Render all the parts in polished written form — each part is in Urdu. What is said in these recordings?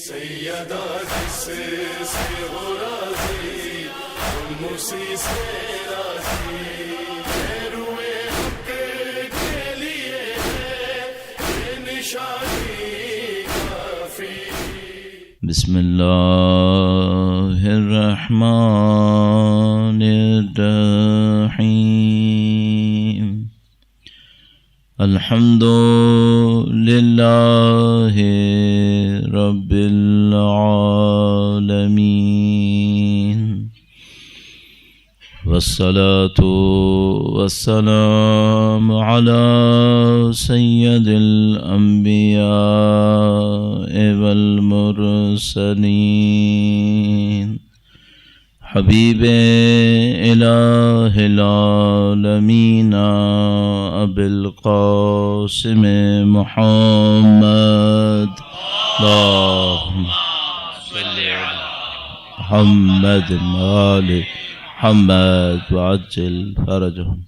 سیدہ جس سے ہو راضی تم اسی سے راضی روئے حق کے لیے ہے یہ نشانی کافی. بسم اللہ الرحمن الرحیم. الحمد للہ رب العالمین والصلاة والسلام على سید الانبیاء والمرسلین حبیب الہ العالمین ابی القاسم محمد اللہم صلی علی محمد آل محمد وعجل فرجهم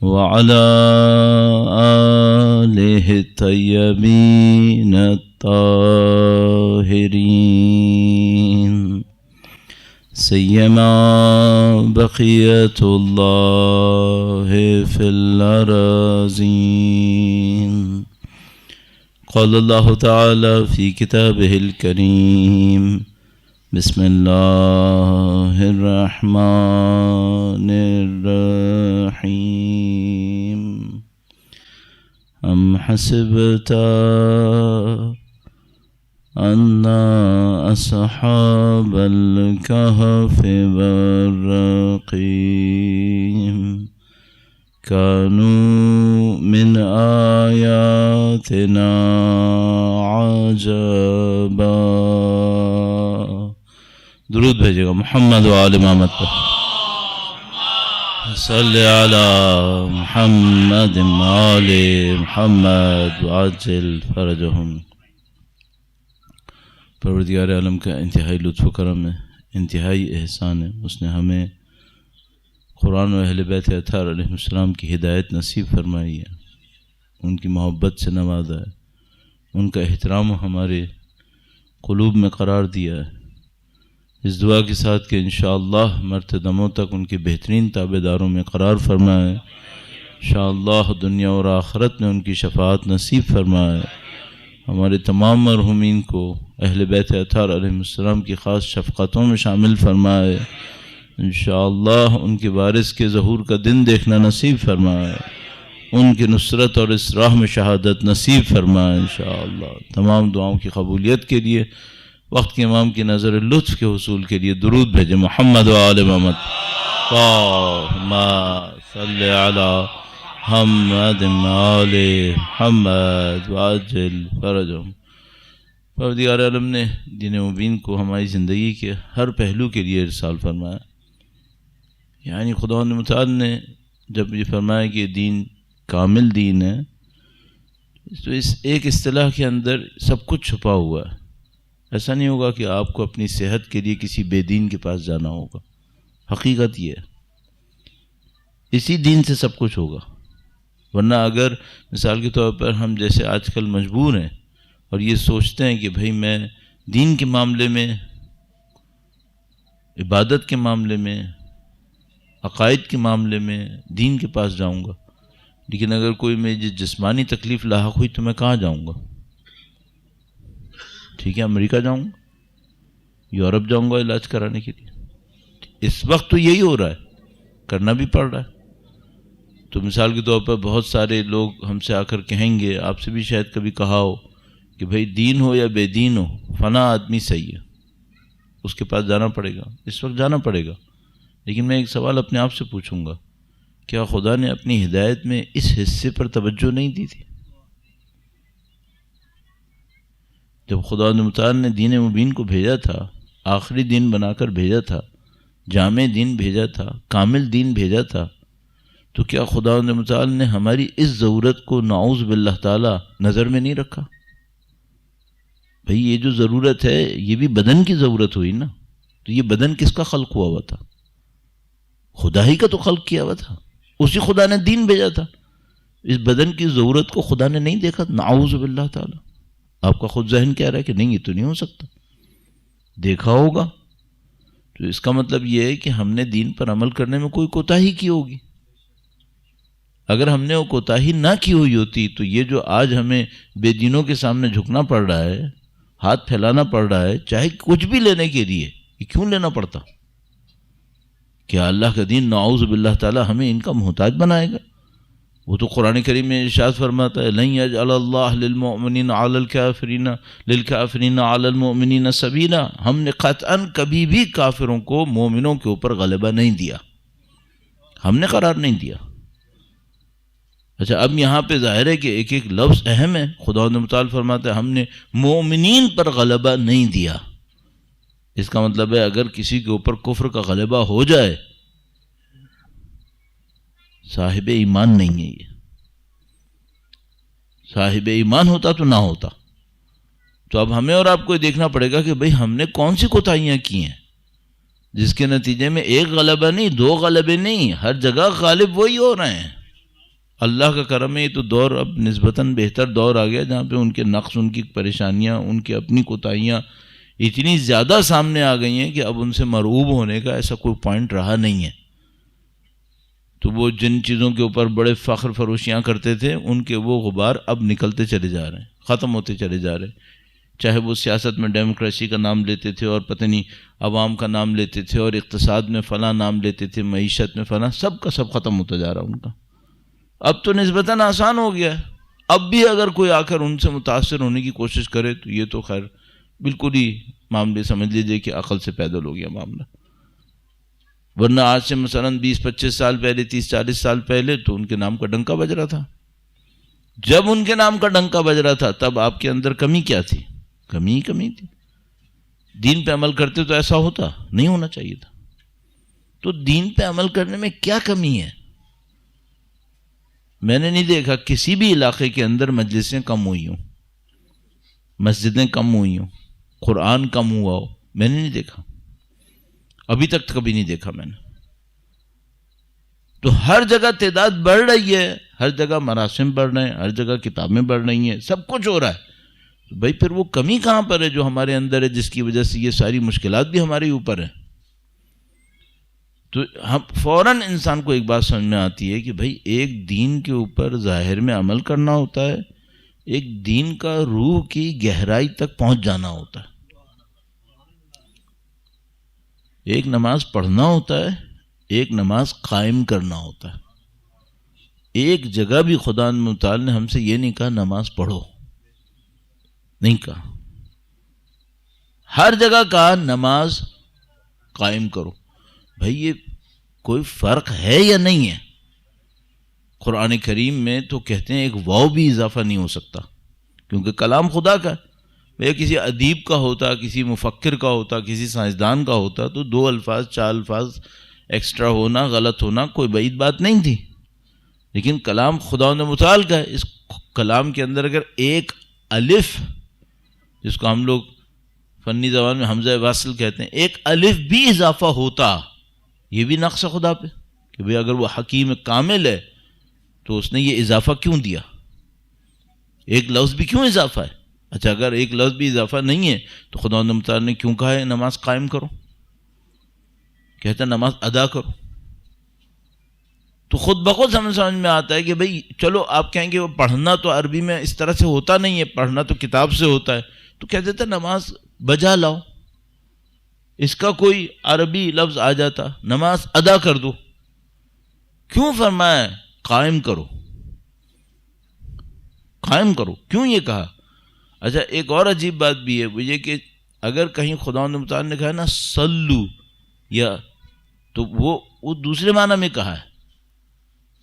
وعلى آلہ الطیبین الطاہرین سیما بقیت اللہ فی الارضین. قال اللہ تعالی فی کتابہ الکریم بسم اللہ الرحمن الرحیم. ام حسبت ان اصحاب الکہف والرقیم كانوا من آياتنا عجبا. درود بھیجے گا محمد و آل محمد پر. صلی علی محمد و آل محمد وعجل فرجهم. پروردگار عالم کا انتہائی لطف و کرم ہے، انتہائی احسان ہے. اس نے ہمیں قرآن و اہل بیت اطہار علیہ السلام کی ہدایت نصیب فرمائی ہے، ان کی محبت سے نوازا ہے، ان کا احترام ہمارے قلوب میں قرار دیا ہے. اس دعا کے ساتھ کہ انشاءاللہ مرتے دموں تک ان کے بہترین تابعداروں میں قرار فرمائے، انشاءاللہ دنیا اور آخرت میں ان کی شفاعت نصیب فرمائے. ہمارے تمام مرحومین کو اہل بیت اطہار علیہ السلام کی خاص شفقتوں میں شامل فرمائے. انشاءاللہ ان کے وارث کے ظہور کا دن دیکھنا نصیب فرمائے، ان کی نصرت اور اس راہ میں شہادت نصیب فرمائے انشاءاللہ. تمام دعاؤں کی قبولیت کے لیے وقت کے امام کی نظر لطف کے حصول کے لیے درود بھیجیں محمد و آل محمد. اللہم صلی علی محمد و آل محمد وعجل فرجهم. پروردگار عالم نے دین مبین کو ہماری زندگی کے ہر پہلو کے لیے ارسال فرمایا. یعنی خداوند متعال نے جب یہ فرمایا کہ دین کامل دین ہے تو اس ایک اصطلاح کے اندر سب کچھ چھپا ہوا ہے. ایسا نہیں ہوگا کہ آپ کو اپنی صحت کے لیے کسی بے دین کے پاس جانا ہوگا. حقیقت یہ ہے اسی دین سے سب کچھ ہوگا. ورنہ اگر مثال کے طور پر ہم جیسے آج کل مجبور ہیں اور یہ سوچتے ہیں کہ بھئی میں دین کے معاملے میں، عبادت کے معاملے میں، عقائد کے معاملے میں دین کے پاس جاؤں گا، لیکن اگر کوئی میری جسمانی تکلیف لاحق ہوئی تو میں کہاں جاؤں گا؟ ٹھیک ہے، امریکہ جاؤں گا، یورپ جاؤں گا علاج کرانے کے لیے. اس وقت تو یہی ہو رہا ہے، کرنا بھی پڑ رہا ہے. تو مثال کے طور پر بہت سارے لوگ ہم سے آ کر کہیں گے، آپ سے بھی شاید کبھی کہا ہو کہ بھئی دین ہو یا بے دین ہو فلاں آدمی صحیح ہے، اس کے پاس جانا پڑے گا، اس وقت جانا پڑے گا. لیکن میں ایک سوال اپنے آپ سے پوچھوں گا، کیا خدا نے اپنی ہدایت میں اس حصے پر توجہ نہیں دی تھی؟ جب خدا متعال نے دین مبین کو بھیجا تھا، آخری دین بنا کر بھیجا تھا، جامع دین بھیجا تھا، کامل دین بھیجا تھا، تو کیا خدا متعال نے ہماری اس ضرورت کو نعوذ باللہ تعالی نظر میں نہیں رکھا؟ بھئی یہ جو ضرورت ہے یہ بھی بدن کی ضرورت ہوئی نا. تو یہ بدن کس کا خلق ہوا ہوا تھا؟ خدا ہی کا تو خلق کیا ہوا تھا، اسی خدا نے دین بھیجا تھا. اس بدن کی ضرورت کو خدا نے نہیں دیکھا، نعوذ باللہ تعالی. آپ کا خود ذہن کہہ رہا ہے کہ نہیں یہ تو نہیں ہو سکتا، دیکھا ہوگا، تو اس کا مطلب یہ ہے کہ ہم نے دین پر عمل کرنے میں کوئی کوتاہی کی ہوگی۔ اگر ہم نے وہ کوتاہی نہ کی ہوئی ہوتی تو یہ جو آج ہمیں بے دینوں کے سامنے جھکنا پڑ رہا ہے، ہاتھ پھیلانا پڑ رہا ہے، چاہے کچھ بھی لینے کے لیے، یہ کیوں لینا پڑتا؟ کیا اللہ کا دین نعوذ باللہ تعالی ہمیں ان کا محتاج بنائے گا؟ وہ تو قرآن کریم میں ارشاد فرماتا ہے لن یجعل اللہ للمؤمنین علی الکافرین للکافرین علی المؤمنین سبیلا، ہم نے قطعاً کبھی بھی کافروں کو مومنوں کے اوپر غلبہ نہیں دیا، ہم نے قرار نہیں دیا۔ اچھا، اب یہاں پہ ظاہر ہے کہ ایک ایک لفظ اہم ہے۔ خداوند متعال فرماتا ہے ہم نے مومنین پر غلبہ نہیں دیا، اس کا مطلب ہے اگر کسی کے اوپر کفر کا غلبہ ہو جائے صاحب ایمان نہیں ہے، یہ صاحب ایمان ہوتا تو نہ ہوتا۔ تو اب ہمیں اور آپ کو دیکھنا پڑے گا کہ بھئی ہم نے کون سی کوتاہیاں کی ہیں جس کے نتیجے میں ایک غلبہ نہیں، دو غلبے نہیں، ہر جگہ غالب وہی ہو رہے ہیں۔ اللہ کا کرم ہے، یہ تو دور اب نسبتاً بہتر دور آ گیا جہاں پہ ان کے نقص، ان کی پریشانیاں، ان کی اپنی کوتاہیاں اتنی زیادہ سامنے آ گئی ہیں کہ اب ان سے مرعوب ہونے کا ایسا کوئی پوائنٹ رہا نہیں ہے۔ تو وہ جن چیزوں کے اوپر بڑے فخر فروشیاں کرتے تھے ان کے وہ غبار اب نکلتے چلے جا رہے ہیں، ختم ہوتے چلے جا رہے ہیں۔ چاہے وہ سیاست میں ڈیموکریسی کا نام لیتے تھے اور پتہ نہیں عوام کا نام لیتے تھے، اور اقتصاد میں فلاں نام لیتے تھے، معیشت میں فلاں، سب کا سب ختم ہوتا جا رہا ان کا۔ اب تو نسبتاً آسان ہو گیا ہے، اب بھی اگر کوئی آ کر ان سے متاثر ہونے کی کوشش کرے تو یہ تو خیر بالکل ہی معاملے سمجھ لیجئے کہ عقل سے پیدل ہو گیا معاملہ۔ ورنہ آج سے مثلاً 20-25 سال پہلے، 30-40 سال پہلے تو ان کے نام کا ڈنکا بج رہا تھا۔ جب ان کے نام کا ڈنکا بج رہا تھا تب آپ کے اندر کمی کیا تھی؟ کمی تھی۔ دین پہ عمل کرتے تو ایسا ہوتا نہیں، ہونا چاہیے تھا۔ تو دین پہ عمل کرنے میں کیا کمی ہے؟ میں نے نہیں دیکھا کسی بھی علاقے کے اندر مجلسیں کم ہوئی ہوں، مسجدیں کم ہوئی ہوں، قرآن کم ہوا ہو، میں نے نہیں دیکھا، ابھی تک کبھی نہیں دیکھا میں نے۔ تو ہر جگہ تعداد بڑھ رہی ہے، ہر جگہ مراسم بڑھ رہے ہیں، ہر جگہ کتابیں بڑھ رہی ہیں، سب کچھ ہو رہا ہے، تو بھائی پھر وہ کمی کہاں پر ہے جو ہمارے اندر ہے، جس کی وجہ سے یہ ساری مشکلات بھی ہمارے اوپر ہیں؟ تو ہم فوراً انسان کو ایک بات سمجھ میں آتی ہے کہ بھائی ایک دین کے اوپر ظاہر میں عمل کرنا ہوتا ہے، ایک دین کا روح کی گہرائی تک پہنچ جانا ہوتا ہے، ایک نماز پڑھنا ہوتا ہے، ایک نماز قائم کرنا ہوتا ہے۔ ایک جگہ بھی خدا متعال نے ہم سے یہ نہیں کہا نماز پڑھو، نہیں کہا، ہر جگہ کہا نماز قائم کرو۔ بھئی یہ کوئی فرق ہے یا نہیں ہے؟ قرآن کریم میں تو کہتے ہیں ایک واو بھی اضافہ نہیں ہو سکتا، کیونکہ کلام خدا کا ہے۔ بھئی کسی ادیب کا ہوتا، کسی مفکر کا ہوتا، کسی سائنسدان کا ہوتا تو 2 الفاظ 4 الفاظ ایکسٹرا ہونا، غلط ہونا کوئی بعید بات نہیں تھی، لیکن کلام خداوند متعال کا ہے۔ اس کلام کے اندر اگر ایک الف، جس کو ہم لوگ فنی زبان میں حمزہ واصل کہتے ہیں، ایک الف بھی اضافہ ہوتا، یہ بھی نقص ہے خدا پہ کہ بھئی اگر وہ حکیم کامل ہے تو اس نے یہ اضافہ کیوں دیا؟ ایک لفظ بھی کیوں اضافہ ہے؟ اچھا اگر ایک لفظ بھی اضافہ نہیں ہے تو خداوند متعال نے کیوں کہا ہے نماز قائم کرو؟ کہتا ہے نماز ادا کرو۔ تو خود بخود سمجھ میں آتا ہے کہ بھئی چلو آپ کہیں گے وہ پڑھنا تو عربی میں اس طرح سے ہوتا نہیں ہے، پڑھنا تو کتاب سے ہوتا ہے، تو کہہ دیتا نماز بجا لاؤ، اس کا کوئی عربی لفظ آ جاتا، نماز ادا کر دو۔ کیوں فرمایا قائم کرو؟ قائم کرو کیوں یہ کہا؟ اچھا ایک اور عجیب بات بھی ہے، وہ یہ کہ اگر کہیں خداوند متعال نے کہا نا صلو، یا تو وہ دوسرے معنی میں کہا ہے،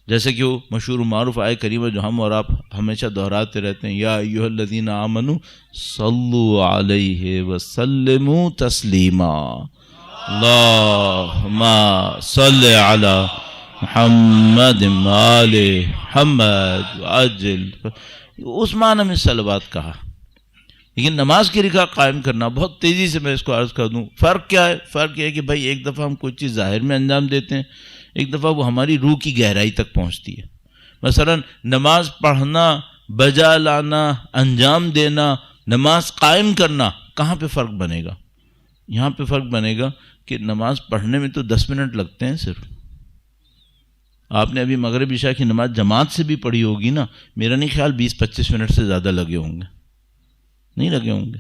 جیسے کہ وہ مشہور معروف آیت کریمہ جو ہم اور آپ ہمیشہ دہراتے رہتے ہیں، یا ایھا الذین آمنوا صلوا علیہ وسلموا تسلیما، اللہم صل علی محمد آل محمد وعجل، اس معنی میں صلوات کہا۔ لیکن نماز کی رکھا قائم کرنا، بہت تیزی سے میں اس کو عرض کر دوں، فرق کیا ہے؟ فرق یہ ہے کہ بھائی ایک دفعہ ہم کوئی چیز ظاہر میں انجام دیتے ہیں، ایک دفعہ وہ ہماری روح کی گہرائی تک پہنچتی ہے۔ مثلا نماز پڑھنا، بجا لانا، انجام دینا، نماز قائم کرنا کہاں پہ فرق بنے گا؟ یہاں پہ فرق بنے گا کہ نماز پڑھنے میں تو 10 منٹ لگتے ہیں صرف. آپ نے ابھی مغرب عشاء کی نماز جماعت سے بھی پڑھی ہوگی نا، میرا نہیں خیال 20-25 منٹ سے زیادہ لگے ہوں گے، نہیں لگے ہوں گے.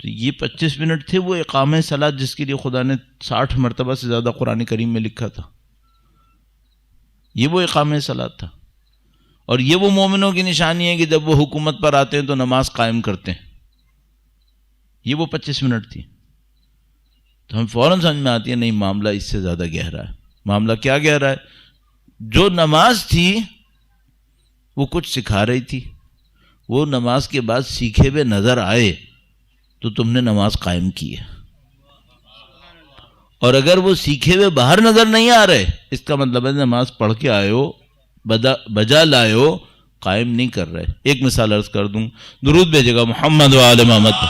تو یہ 25 منٹ تھے وہ اقامہ صلاۃ جس کے لیے خدا نے 60 مرتبہ سے زیادہ قرآن کریم میں لکھا تھا. یہ وہ اقامہ صلاۃ تھا. اور یہ وہ مومنوں کی نشانی ہے کہ جب وہ حکومت پر آتے ہیں تو نماز قائم کرتے ہیں. یہ وہ 25 منٹ تھی. تو ہم فوراً سمجھ میں آتی ہے نہیں، معاملہ اس سے زیادہ گہرا ہے. معاملہ کیا گہرا ہے؟ جو نماز تھی وہ کچھ سکھا رہی تھی، وہ نماز کے بعد سیکھے ہوئے نظر آئے تو تم نے نماز قائم کی ہے. اور اگر وہ سیکھے ہوئے باہر نظر نہیں آ رہے، اس کا مطلب ہے نماز پڑھ کے آئے ہو، بجا لائے ہو، قائم نہیں کر رہے. ایک مثال عرض کر دوں، درود بھیجے گا محمد و آل محمد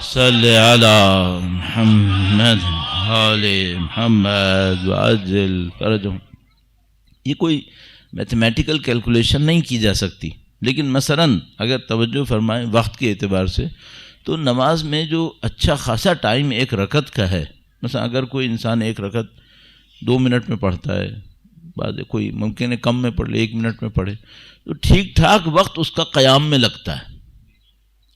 صلی علی محمد آل محمد وعجل فرجہم. یہ کوئی میتھمیٹیکل کیلکولیشن نہیں کی جا سکتی، لیکن مثلاً اگر توجہ فرمائیں وقت کے اعتبار سے تو نماز میں جو اچھا خاصا ٹائم ایک رکعت کا ہے، مثلا اگر کوئی انسان ایک رکعت 2 منٹ میں پڑھتا ہے، بعد کوئی ممکن ہے کم میں پڑھ لے 1 منٹ میں پڑھے، تو ٹھیک ٹھاک وقت اس کا قیام میں لگتا ہے.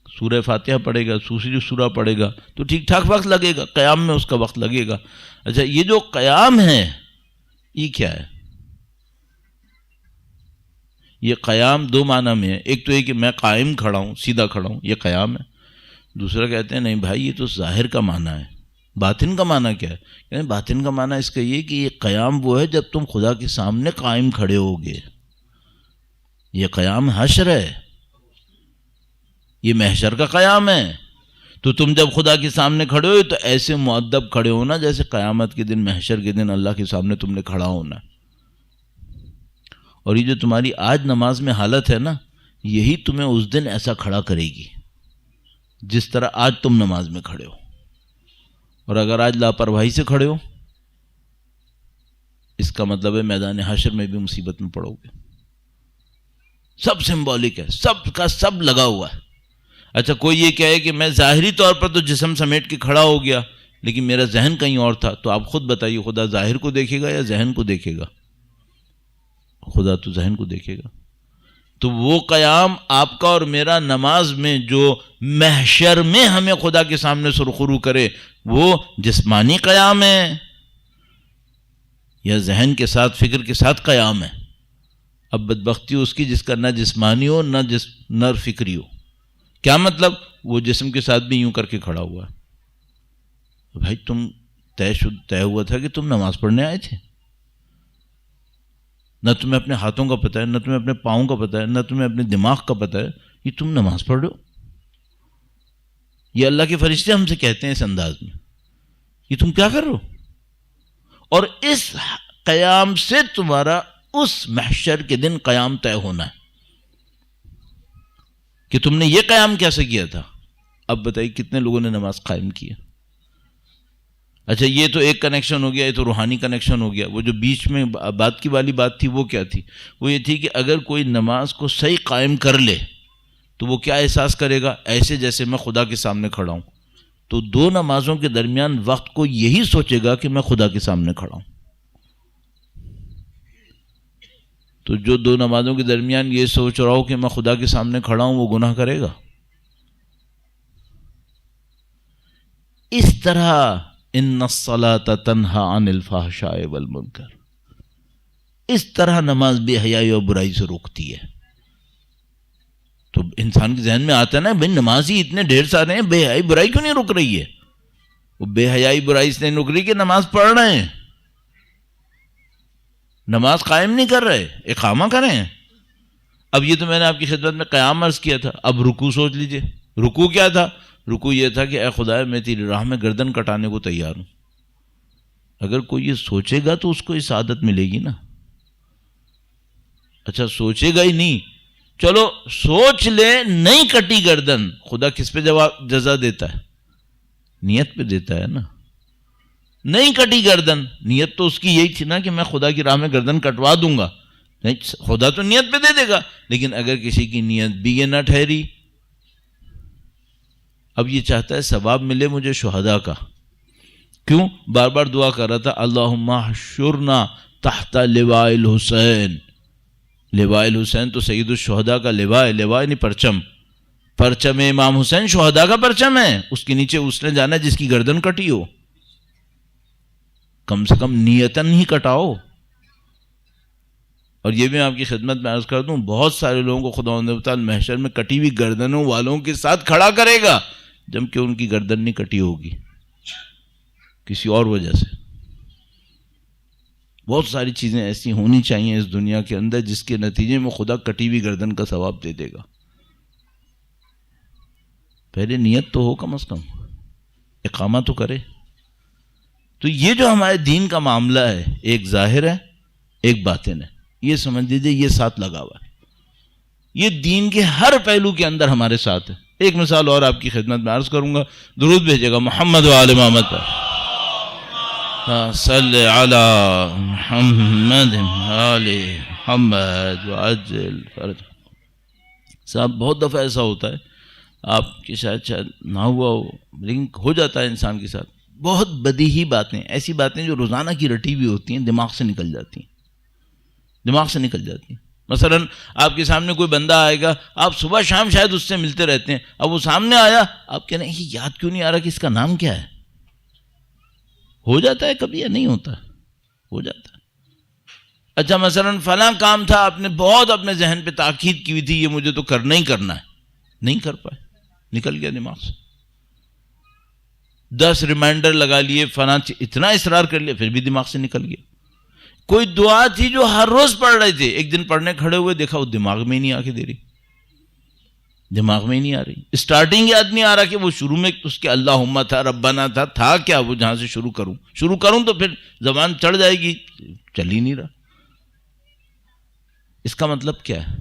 سورہ فاتحہ پڑھے گا، دوسری سورہ پڑھے گا تو ٹھیک ٹھاک وقت لگے گا، قیام میں اس کا وقت لگے گا. اچھا یہ جو قیام ہے یہ کیا ہے؟ یہ قیام 2 معنی میں ہے. ایک تو یہ کہ میں قائم کھڑا ہوں، سیدھا کھڑا ہوں، یہ قیام ہے. دوسرا کہتے ہیں نہیں بھائی یہ تو ظاہر کا معنی ہے. باطن کا معنی کیا ہے؟ یعنی باطن کا معنی اس کا یہ کہ یہ قیام وہ ہے جب تم خدا کے سامنے قائم کھڑے ہوگے. یہ قیام حشر ہے، یہ محشر کا قیام ہے. تو تم جب خدا کے سامنے کھڑے ہو تو ایسے مؤدب کھڑے ہونا جیسے قیامت کے دن، محشر کے دن اللہ کے سامنے تم نے کھڑا ہونا. اور یہ جو تمہاری آج نماز میں حالت ہے نا، یہی تمہیں اس دن ایسا کھڑا کرے گی جس طرح آج تم نماز میں کھڑے ہو. اور اگر آج لاپرواہی سے کھڑے ہو، اس کا مطلب ہے میدان حشر میں بھی مصیبت میں پڑو گے. سب سمبولک ہے، سب کا سب لگا ہوا ہے. اچھا کوئی یہ کہے کہ میں ظاہری طور پر تو جسم سمیٹ کے کھڑا ہو گیا لیکن میرا ذہن کہیں اور تھا، تو آپ خود بتائیے خدا ظاہر کو دیکھے گا یا ذہن کو دیکھے گا؟ خدا تو ذہن کو دیکھے گا. تو وہ قیام آپ کا اور میرا نماز میں جو محشر میں ہمیں خدا کے سامنے سرخرو کرے، وہ جسمانی قیام ہے یا ذہن کے ساتھ فکر کے ساتھ قیام ہے؟ اب بدبختی اس کی جس کا نہ جسمانی ہو نہ فکری ہو. کیا مطلب؟ وہ جسم کے ساتھ بھی یوں کر کے کھڑا ہوا ہے. بھائی تم طے ہوا تھا کہ تم نماز پڑھنے آئے تھے، نہ تمہیں اپنے ہاتھوں کا پتہ ہے، نہ تمہیں اپنے پاؤں کا پتہ ہے، نہ تمہیں اپنے دماغ کا پتہ ہے، یہ تم نماز پڑھ رہے ہو. یہ اللہ کے فرشتے ہم سے کہتے ہیں اس انداز میں، یہ تم کیا کر رہے ہو؟ اور اس قیام سے تمہارا اس محشر کے دن قیام طے ہونا ہے کہ تم نے یہ قیام کیسے کیا تھا. اب بتائیے کتنے لوگوں نے نماز قائم کی ہے؟ اچھا یہ تو ایک کنیکشن ہو گیا، یہ تو روحانی کنیکشن ہو گیا. وہ جو بیچ میں بات کی والی بات تھی وہ کیا تھی؟ وہ یہ تھی کہ اگر کوئی نماز کو صحیح قائم کر لے تو وہ کیا احساس کرے گا؟ ایسے جیسے میں خدا کے سامنے کھڑا ہوں. تو 2 نمازوں کے درمیان وقت کو یہی سوچے گا کہ میں خدا کے سامنے کھڑا ہوں. تو جو 2 نمازوں کے درمیان یہ سوچ رہا ہو کہ میں خدا کے سامنے کھڑا ہوں، وہ گناہ کرے گا. اس طرح ان الصلاۃ تنہی عن الفحشاء والمنکر، اس طرح نماز بے حیائی اور برائی سے روکتی ہے. تو انسان کے ذہن میں آتا ہے نا بھائی نمازی اتنے ڈھیر سارے ہیں، بے حیائی برائی کیوں نہیں رک رہی ہے؟ وہ بے حیائی برائی اس نہیں رک رہی کہ نماز پڑھ رہے ہیں، نماز قائم نہیں کر رہے، اقامہ کریں. اب یہ تو میں نے آپ کی خدمت میں قیام عرض کیا تھا. اب رکوع سوچ لیجئے. رکوع کیا تھا؟ رکوع یہ تھا کہ اے خدا میں تیری راہ میں گردن کٹانے کو تیار ہوں. اگر کوئی یہ سوچے گا تو اس کو یہ سعادت ملے گی نا. اچھا سوچے گا ہی نہیں، چلو سوچ لے نہیں کٹی گردن، خدا کس پہ جزا دیتا ہے؟ نیت پہ دیتا ہے نا. نہیں کٹی گردن، نیت تو اس کی یہی تھی نا کہ میں خدا کی راہ میں گردن کٹوا دوں گا، نہیں، خدا تو نیت پہ دے دے گا، لیکن اگر کسی کی نیت بھی یہ نہ ٹھہری، اب یہ چاہتا ہے ثواب ملے مجھے شہداء کا، کیوں؟ بار بار دعا کر رہا تھا اللہم احشرنا تحت لواء الحسین. لواء الحسین تو سید الشہداء کا لواء ہے، لواء نہیں پرچم. پرچم امام حسین شہداء کا پرچم ہے، اس کے نیچے اس نے جانا جس کی گردن کٹی ہو. کم سے کم نیتاً ہی کٹاؤ. اور یہ بھی میں آپ کی خدمت میں عرض کر دوں، بہت سارے لوگوں کو خداوند تعالیٰ محشر میں کٹی ہوئی گردنوں والوں کے ساتھ کھڑا کرے گا، جبکہ ان کی گردن نہیں کٹی ہوگی کسی اور وجہ سے. بہت ساری چیزیں ایسی ہونی چاہیے اس دنیا کے اندر جس کے نتیجے میں خدا کٹی ہوئی گردن کا ثواب دے دے گا. پہلے نیت تو ہو، کم از کم اقامہ تو کرے. تو یہ جو ہمارے دین کا معاملہ ہے، ایک ظاہر ہے ایک باطن ہے، یہ سمجھ لیجیے یہ ساتھ لگا ہوا ہے. یہ دین کے ہر پہلو کے اندر ہمارے ساتھ ہے. ایک مثال اور آپ کی خدمت میں عرض کروں گا، درود بھیجے گا محمد و آل محمد پر. صلی علی محمد آل محمد وعجل فرج. صاحب بہت دفعہ ایسا ہوتا ہے، آپ کی شاید نہ ہوا ہو، لیکن ہو جاتا ہے انسان کے ساتھ. بہت بدیہی باتیں، ایسی باتیں جو روزانہ کی رٹی ہوئی ہوتی ہیں، دماغ سے نکل جاتی ہیں. مثلا آپ کے سامنے کوئی بندہ آئے گا، آپ صبح شام شاید اس سے ملتے رہتے ہیں، اب وہ سامنے آیا، آپ کہنے یہ یاد کیوں نہیں آ رہا کہ اس کا نام کیا ہے. ہو جاتا ہے کبھی یا نہیں ہوتا؟ ہو جاتا ہے. اچھا مثلا فلاں کام تھا، آپ نے بہت اپنے ذہن پہ تاکید کی ہوئی تھی، یہ مجھے تو کرنا ہی کرنا ہے، نہیں کر پائے، نکل گیا دماغ سے. 10 ریمائنڈر لگا لیے، فلاں اتنا اصرار کر لیا، پھر بھی دماغ سے نکل گیا. کوئی دعا تھی جو ہر روز پڑھ رہے تھے، ایک دن پڑھنے کھڑے ہوئے دیکھا وہ دماغ میں ہی نہیں آ کے دے رہی، دماغ میں ہی نہیں آ رہی. اسٹارٹنگ یاد نہیں آ رہا کہ وہ شروع میں اس کے اللہم تھا، ربنا تھا کیا، وہ جہاں سے شروع کروں تو پھر زبان چڑھ جائے گی، چل ہی نہیں رہا. اس کا مطلب کیا ہے؟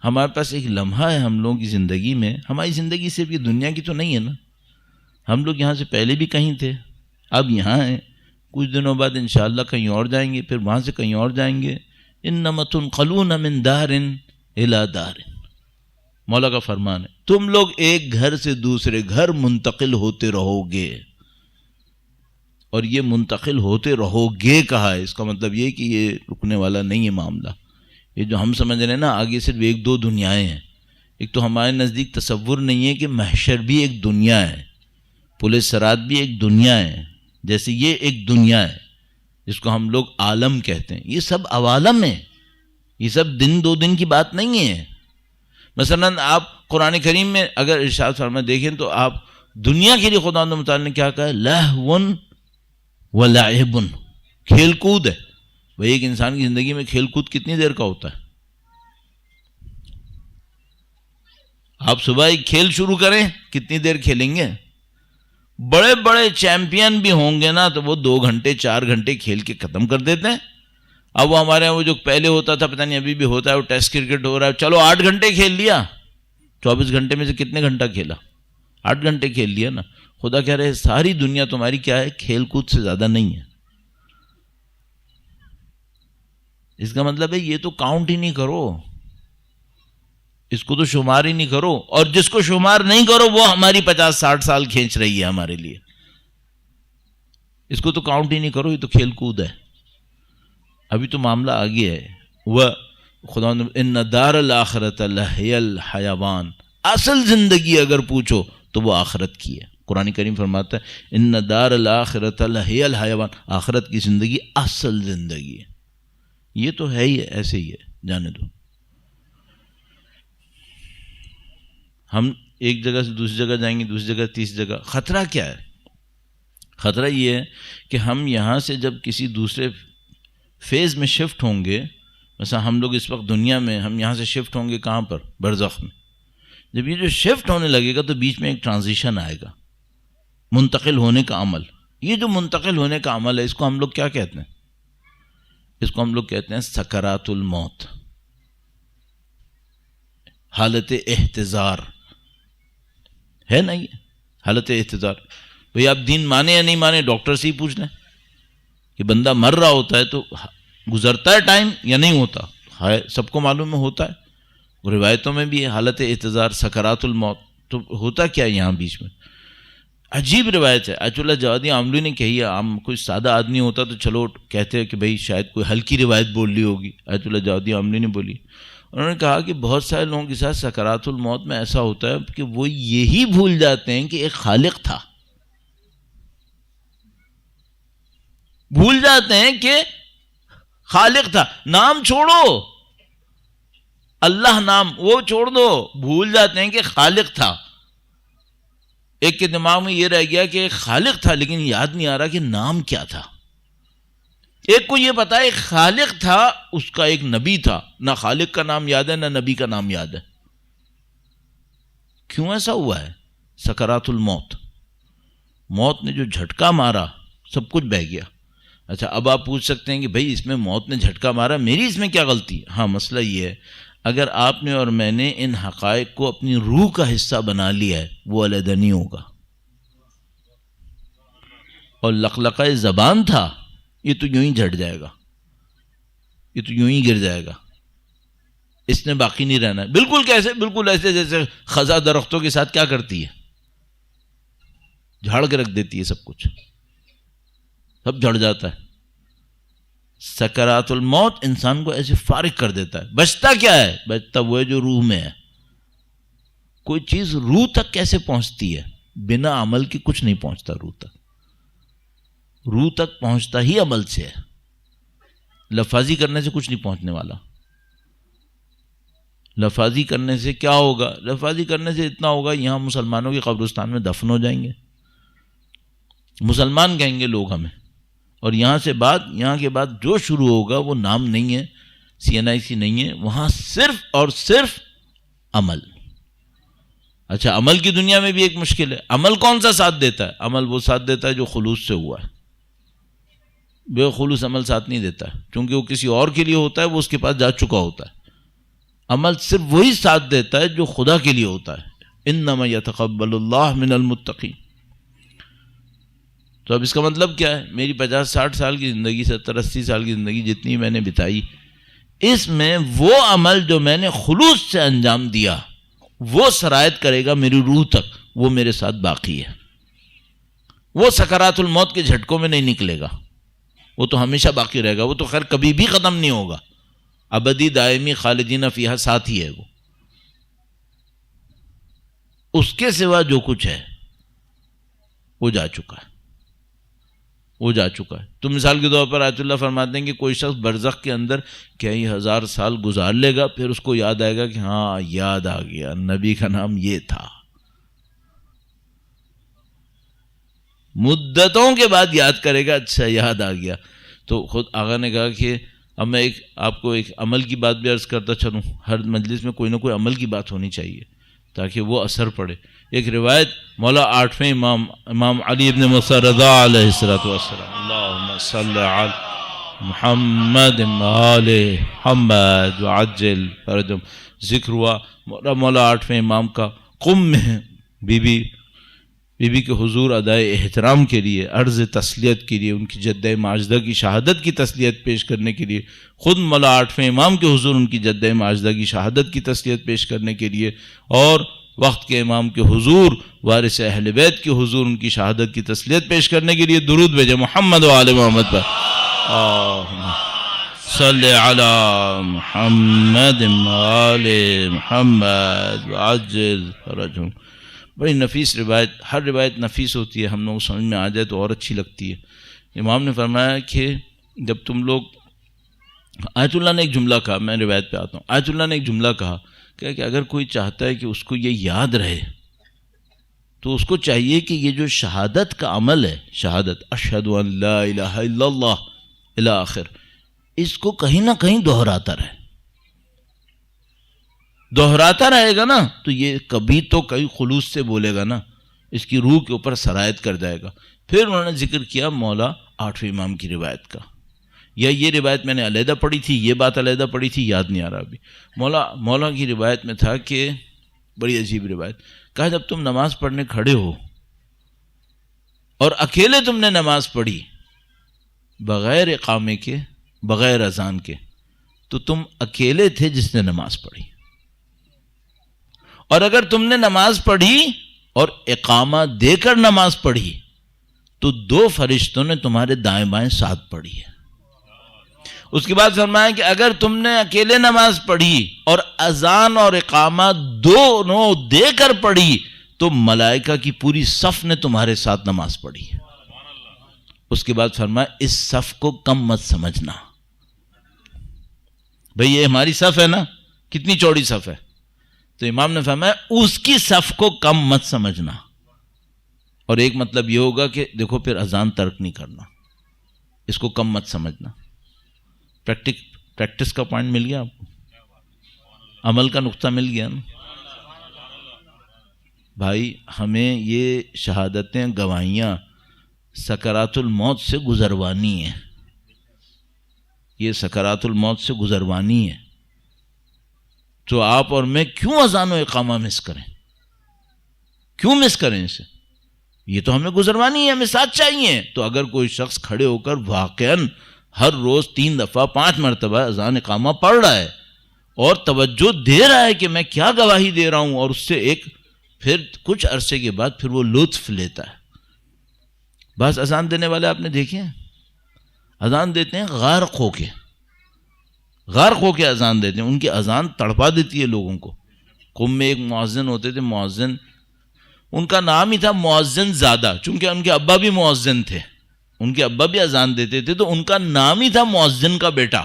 ہمارے پاس ایک لمحہ ہے ہم لوگوں کی زندگی میں، ہماری زندگی صرف یہ دنیا کی تو نہیں ہے نا. ہم لوگ یہاں سے پہلے بھی کہیں تھے، اب یہاں ہیں، کچھ دنوں بعد انشاءاللہ کہیں اور جائیں گے، پھر وہاں سے کہیں اور جائیں گے. انما تنقلون من دار الى دار، مولا کا فرمان ہے، تم لوگ ایک گھر سے دوسرے گھر منتقل ہوتے رہو گے. اور یہ منتقل ہوتے رہو گے کہا ہے، اس کا مطلب یہ کہ یہ رکنے والا نہیں ہے معاملہ. یہ جو ہم سمجھ رہے ہیں نا آگے صرف 1-2 دنیایں ہیں. ایک تو ہمارے نزدیک تصور نہیں ہے کہ محشر بھی ایک دنیا ہے، پل صراط بھی ایک دنیا ہے، جیسے یہ ایک دنیا ہے جس کو ہم لوگ عالم کہتے ہیں. یہ سب عوالم ہیں، یہ سب 2 دن کی بات نہیں ہے. مثلا آپ قرآن کریم میں اگر ارشاد فرما دیکھیں تو آپ دنیا کے لیے خدا متعال نے کیا کہا ہے؟ لہو و لعب، کھیل کود ہے. بھئی ایک انسان کی زندگی میں کھیل کود کتنی دیر کا ہوتا ہے؟ آپ صبح ایک کھیل شروع کریں، کتنی دیر کھیلیں گے؟ بڑے بڑے چیمپئن بھی ہوں گے نا تو وہ 2 گھنٹے 4 گھنٹے کھیل کے ختم کر دیتے ہیں. اب وہ ہمارے وہ جو پہلے ہوتا تھا، پتہ نہیں ابھی بھی ہوتا ہے، وہ ٹیسٹ کرکٹ ہو رہا ہے، چلو 8 گھنٹے کھیل لیا، 24 گھنٹے میں سے کتنے گھنٹہ کھیلا؟ 8 گھنٹے کھیل لیا نا. خدا کہہ رہے ساری دنیا تمہاری کیا ہے؟ کھیل کود سے زیادہ نہیں ہے. اس کا مطلب ہے یہ تو کاؤنٹ ہی نہیں کرو، اس کو تو شمار ہی نہیں کرو، اور جس کو شمار نہیں کرو وہ ہماری 50-60 سال کھینچ رہی ہے ہمارے لیے. اس کو تو کاؤنٹ ہی نہیں کرو، یہ تو کھیل کود ہے. ابھی تو معاملہ آگے ہے. وہ خدا ان دار الاخرۃ لہی الحیوان، اصل زندگی اگر پوچھو تو وہ آخرت کی ہے. قرآن کریم فرماتا ہے ان دار الاخرۃ لہی الحیوان، آخرت کی زندگی اصل زندگی ہے. یہ تو ہے ہی، ایسے ہی ہے، جانے دو. ہم ایک جگہ سے دوسری جگہ جائیں گے، دوسری جگہ تیسری جگہ. خطرہ کیا ہے؟ خطرہ یہ ہے کہ ہم یہاں سے جب کسی دوسرے فیز میں شفٹ ہوں گے، مثلا ہم لوگ اس وقت دنیا میں، ہم یہاں سے شفٹ ہوں گے کہاں پر؟ برزخ میں. جب یہ جو شفٹ ہونے لگے گا تو بیچ میں ایک ٹرانزیشن آئے گا، منتقل ہونے کا عمل. یہ جو منتقل ہونے کا عمل ہے اس کو ہم لوگ کیا کہتے ہیں؟ اس کو ہم لوگ کہتے ہیں سکرات الموت، حالت احتضار ہے نا. یہ حالت احتضار. بھئی آپ دین مانے یا نہیں مانے، ڈاکٹر سے ہی پوچھ لیں. کہ بندہ مر رہا ہوتا ہے تو گزرتا ہے ٹائم یا نہیں ہوتا ہے، سب کو معلوم ہے ہوتا ہے، روایتوں میں بھی حالت اعتذار سکرات الموت، تو ہوتا کیا ہے یہاں بیچ میں؟ عجیب روایت ہے، آیت اللہ جوادی آملی نے کہی ہے، عام کوئی سادہ آدمی ہوتا تو چلو کہتے ہیں کہ بھئی شاید کوئی ہلکی روایت بول لی ہوگی، آیت اللہ جوادی آملی نے بولی، انہوں نے کہا کہ بہت سارے لوگوں کے ساتھ سکرات الموت میں ایسا ہوتا ہے کہ وہ یہی بھول جاتے ہیں کہ ایک خالق تھا، بھول جاتے ہیں کہ خالق تھا، نام چھوڑو اللہ نام وہ چھوڑ دو، بھول جاتے ہیں کہ خالق تھا. ایک کے دماغ میں یہ رہ گیا کہ ایک خالق تھا لیکن یاد نہیں آ رہا کہ نام کیا تھا. ایک کو یہ پتا ایک خالق تھا، اس کا ایک نبی تھا، نہ خالق کا نام یاد ہے نہ نبی کا نام یاد ہے. کیوں ایسا ہوا ہے؟ سکرات الموت، موت نے جو جھٹکا مارا سب کچھ بہہ گیا. اچھا اب آپ پوچھ سکتے ہیں کہ بھائی اس میں موت نے جھٹکا مارا، میری اس میں کیا غلطی؟ ہاں مسئلہ یہ ہے، اگر آپ نے اور میں نے ان حقائق کو اپنی روح کا حصہ بنا لیا ہے وہ علیحدہ نہیں ہوگا. اور لقلقہ زبان تھا یہ تو یوں ہی جھٹ جائے گا، یہ تو یوں ہی گر جائے گا، اس نے باقی نہیں رہنا ہے. بالکل کیسے؟ بالکل ایسے جیسے خزاں درختوں کے ساتھ کیا کرتی ہے، جھاڑ کے رکھ دیتی ہے، سب کچھ سب جھڑ جاتا ہے. سکرات الموت انسان کو ایسے فارغ کر دیتا ہے. بچتا کیا ہے؟ بچتا وہ ہے جو روح میں ہے. کوئی چیز روح تک کیسے پہنچتی ہے؟ بنا عمل کی کچھ نہیں پہنچتا روح تک. روح تک پہنچتا ہی عمل سے ہے، لفاظی کرنے سے کچھ نہیں پہنچنے والا. لفاظی کرنے سے کیا ہوگا؟ لفاظی کرنے سے اتنا ہوگا یہاں مسلمانوں کے قبرستان میں دفن ہو جائیں گے، مسلمان کہیں گے لوگ ہمیں، اور یہاں سے بعد، یہاں کے بعد جو شروع ہوگا وہ نام نہیں ہے، CNIC نہیں ہے، وہاں صرف اور صرف عمل. اچھا عمل کی دنیا میں بھی ایک مشکل ہے. عمل کون سا ساتھ دیتا ہے؟ عمل وہ ساتھ دیتا ہے جو خلوص سے ہوا ہے. بے خلوص عمل ساتھ نہیں دیتا ہے، کیونکہ وہ کسی اور کے لیے ہوتا ہے، وہ اس کے پاس جا چکا ہوتا ہے. عمل صرف وہی ساتھ دیتا ہے جو خدا کے لیے ہوتا ہے. انما یتقبل اللہ من المتقین. تو اب اس کا مطلب کیا ہے؟ میری 50-60 سال کی زندگی، 70-80 سال کی زندگی جتنی میں نے بتائی، اس میں وہ عمل جو میں نے خلوص سے انجام دیا وہ سرایت کرے گا میری روح تک، وہ میرے ساتھ باقی ہے. وہ سکرات الموت کے جھٹکوں میں نہیں نکلے گا، وہ تو ہمیشہ باقی رہے گا. وہ تو خیر کبھی بھی ختم نہیں ہوگا، ابدی دائمی خالدین فیہا ساتھ ہی ہے. وہ اس کے سوا جو کچھ ہے وہ جا چکا ہے، وہ جا چکا ہے. تو مثال کے طور پر آیت اللہ فرماتے ہیں کہ کوئی شخص برزخ کے اندر کئی ہزار سال گزار لے گا، پھر اس کو یاد آئے گا کہ ہاں یاد آ گیا نبی کا نام یہ تھا. مدتوں کے بعد یاد کرے گا، اچھا یاد آ گیا. تو خود آقا نے کہا کہ اب میں آپ کو ایک عمل کی بات بھی عرض کرتا چلوں. ہر مجلس میں کوئی نہ کوئی عمل کی بات ہونی چاہیے تاکہ وہ اثر پڑے. ایک روایت مولا 8ویں امام علی ابن موسیٰ رضا علیہ السلام، اللہم صلی علی محمد آل محمد وعجل فرجہم، ذکر ہوا مولا 8ویں امام کا قم میں بی بی کے حضور ادائے احترام کے لیے، عرض تسلیت کے لیے، ان کی جدہ ماجدہ کی شہادت کی تسلیت پیش کرنے کے لیے، خود مولا 8ویں امام کے حضور ان کی جدہ ماجدہ کی شہادت کی تسلیت پیش کرنے کے لیے، اور وقت کے امام کے حضور وارث اہل بیت کے حضور ان کی شہادت کی تسلیت پیش کرنے کے لیے درود بھیجے محمد و آل محمد پر. صلی علی محمد و آل محمد وعجل فرجہم. بڑی نفیس روایت، ہر روایت نفیس ہوتی ہے، ہم لوگ سمجھ میں آ جائے تو اور اچھی لگتی ہے. امام نے فرمایا کہ جب تم لوگ، آیت اللہ نے ایک جملہ کہا، میں روایت پہ آتا ہوں، آیت اللہ نے ایک جملہ کہا کہ اگر کوئی چاہتا ہے کہ اس کو یہ یاد رہے تو اس کو چاہیے کہ یہ جو شہادت کا عمل ہے، شہادت اشہد ان لا الہ الا اللہ الی آخر، اس کو کہیں نہ کہیں دہراتا رہے. دہراتا رہے گا نا تو یہ کبھی تو کئی خلوص سے بولے گا نا، اس کی روح کے اوپر سرایت کر جائے گا. پھر انہوں نے ذکر کیا مولا 8ویں امام کی روایت کا، یا یہ روایت میں نے علیحدہ پڑھی تھی، یہ بات علیحدہ پڑھی تھی، یاد نہیں آ رہا ابھی. مولا کی روایت میں تھا کہ بڑی عجیب روایت، کہا جب تم نماز پڑھنے کھڑے ہو اور اکیلے تم نے نماز پڑھی بغیر اقامے کے، بغیر اذان کے، تو تم اکیلے تھے جس نے نماز پڑھی. اور اگر تم نے نماز پڑھی اور اقامہ دے کر نماز پڑھی تو 2 فرشتوں نے تمہارے دائیں بائیں ساتھ پڑھی ہے. اس کے بعد فرمایا کہ اگر تم نے اکیلے نماز پڑھی اور اذان اور اقامہ دونوں دے کر پڑھی تو ملائکہ کی پوری صف نے تمہارے ساتھ نماز پڑھی. اس کے بعد فرمایا اس صف کو کم مت سمجھنا. بھئی یہ ہماری صف ہے نا، کتنی چوڑی صف ہے، تو امام نے فرمایا اس کی صف کو کم مت سمجھنا. اور ایک مطلب یہ ہوگا کہ دیکھو پھر اذان ترک نہیں کرنا، اس کو کم مت سمجھنا. پریکٹس کا پوائنٹ مل گیا آپ کو، عمل کا نقطہ مل گیا نا. بھائی ہمیں یہ شہادتیں، گواہیاں سکرات الموت سے گزروانی ہے، یہ سکرات الموت سے گزروانی ہے. تو آپ اور میں کیوں اذان و اقامہ مس کریں، کیوں مس کریں اسے؟ یہ تو ہمیں گزروانی ہے، ہمیں ساتھ چاہیے. تو اگر کوئی شخص کھڑے ہو کر واقعاً ہر روز 3 دفعہ 5 مرتبہ اذان اقامہ پڑھ رہا ہے اور توجہ دے رہا ہے کہ میں کیا گواہی دے رہا ہوں، اور اس سے پھر کچھ عرصے کے بعد پھر وہ لطف لیتا ہے. بس اذان دینے والے آپ نے دیکھے ہیں، اذان دیتے ہیں غارق ہو کے اذان دیتے ہیں. ان کی اذان تڑپا دیتی ہے لوگوں کو. قم میں ایک مؤذن ہوتے تھے، مؤذن، ان کا نام ہی تھا مؤذن زادہ، چونکہ ان کے ابا بھی مؤذن تھے، ان کے ابا بھی اذان دیتے تھے، تو ان کا نام ہی تھا مؤذن کا بیٹا.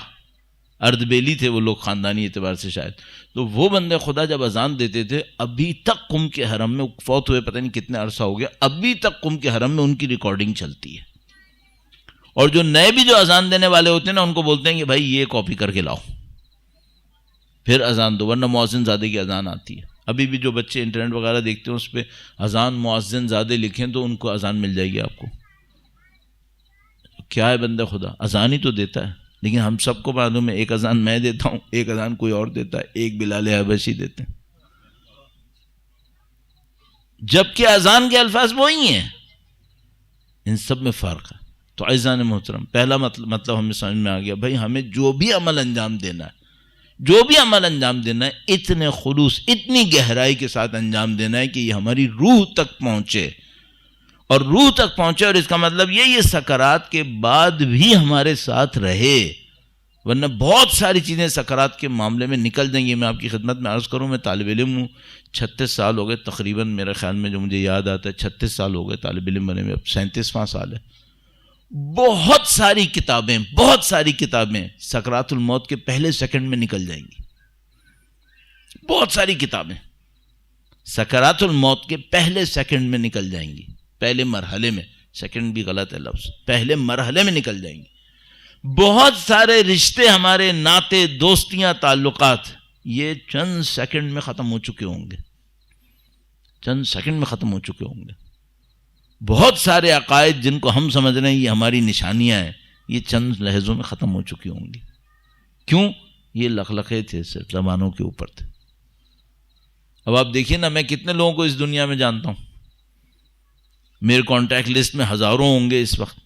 اردبیلی تھے وہ لوگ خاندانی اعتبار سے شاید. تو وہ بندے خدا جب اذان دیتے تھے، ابھی تک قم کے حرم میں، فوت ہوئے پتہ نہیں کتنے عرصہ ہو گیا، ابھی تک قم کے حرم میں ان کی ریکارڈنگ چلتی ہے. اور جو نئے بھی جو اذان دینے والے ہوتے ہیں نا، ان کو بولتے ہیں کہ بھائی یہ کاپی کر کے لاؤ پھر اذان دو، ورنہ مؤذن زادے کی اذان آتی ہے. ابھی بھی جو بچے انٹرنیٹ وغیرہ دیکھتے ہیں اس پہ اذان مؤذن زادے لکھیں تو ان کو اذان مل جائے گی آپ کو. کیا ہے بندہ خدا، اذان ہی تو دیتا ہے. لیکن ہم سب کو معلوم ہے ایک اذان میں دیتا ہوں، ایک اذان کوئی اور دیتا ہے، ایک بلال حبشی دیتے ہیں، جبکہ اذان کے الفاظ وہی ہیں. ان سب میں فرق ہے. تو عزیزان محترم، پہلا مطلب ہمیں سمجھ میں آ گیا، بھائی ہمیں جو بھی عمل انجام دینا ہے، اتنے خلوص، اتنی گہرائی کے ساتھ انجام دینا ہے کہ یہ ہماری روح تک پہنچے. اور روح تک پہنچے، اور اس کا مطلب یہ سکرات کے بعد بھی ہمارے ساتھ رہے. ورنہ بہت ساری چیزیں سکرات کے معاملے میں نکل جائیں گی. میں آپ کی خدمت میں عرض کروں، میں طالب علم ہوں، 36 سال ہو گئے تقریباً، میرے خیال میں جو مجھے یاد آتا ہے 36 سال ہو گئے طالب علم بنے میں، اب 37واں سال ہے. بہت ساری کتابیں سکرات الموت کے پہلے سیکنڈ میں نکل جائیں گی. بہت ساری کتابیں سکرات الموت کے پہلے سیکنڈ میں نکل جائیں گی، پہلے مرحلے میں. سیکنڈ بھی غلط ہے لفظ، پہلے مرحلے میں نکل جائیں گی. بہت سارے رشتے، ہمارے ناطے، دوستیاں، تعلقات، یہ چند سیکنڈ میں ختم ہو چکے ہوں گے. بہت سارے عقائد جن کو ہم سمجھ رہے ہیں یہ ہماری نشانیاں ہیں، یہ چند لحظوں میں ختم ہو چکی ہوں گی. کیوں؟ یہ لخلخے تھے، صرف زبانوں کے اوپر تھے. اب آپ دیکھیے نا، میں کتنے لوگوں کو اس دنیا میں جانتا ہوں، میرے کانٹیکٹ لسٹ میں ہزاروں ہوں گے اس وقت،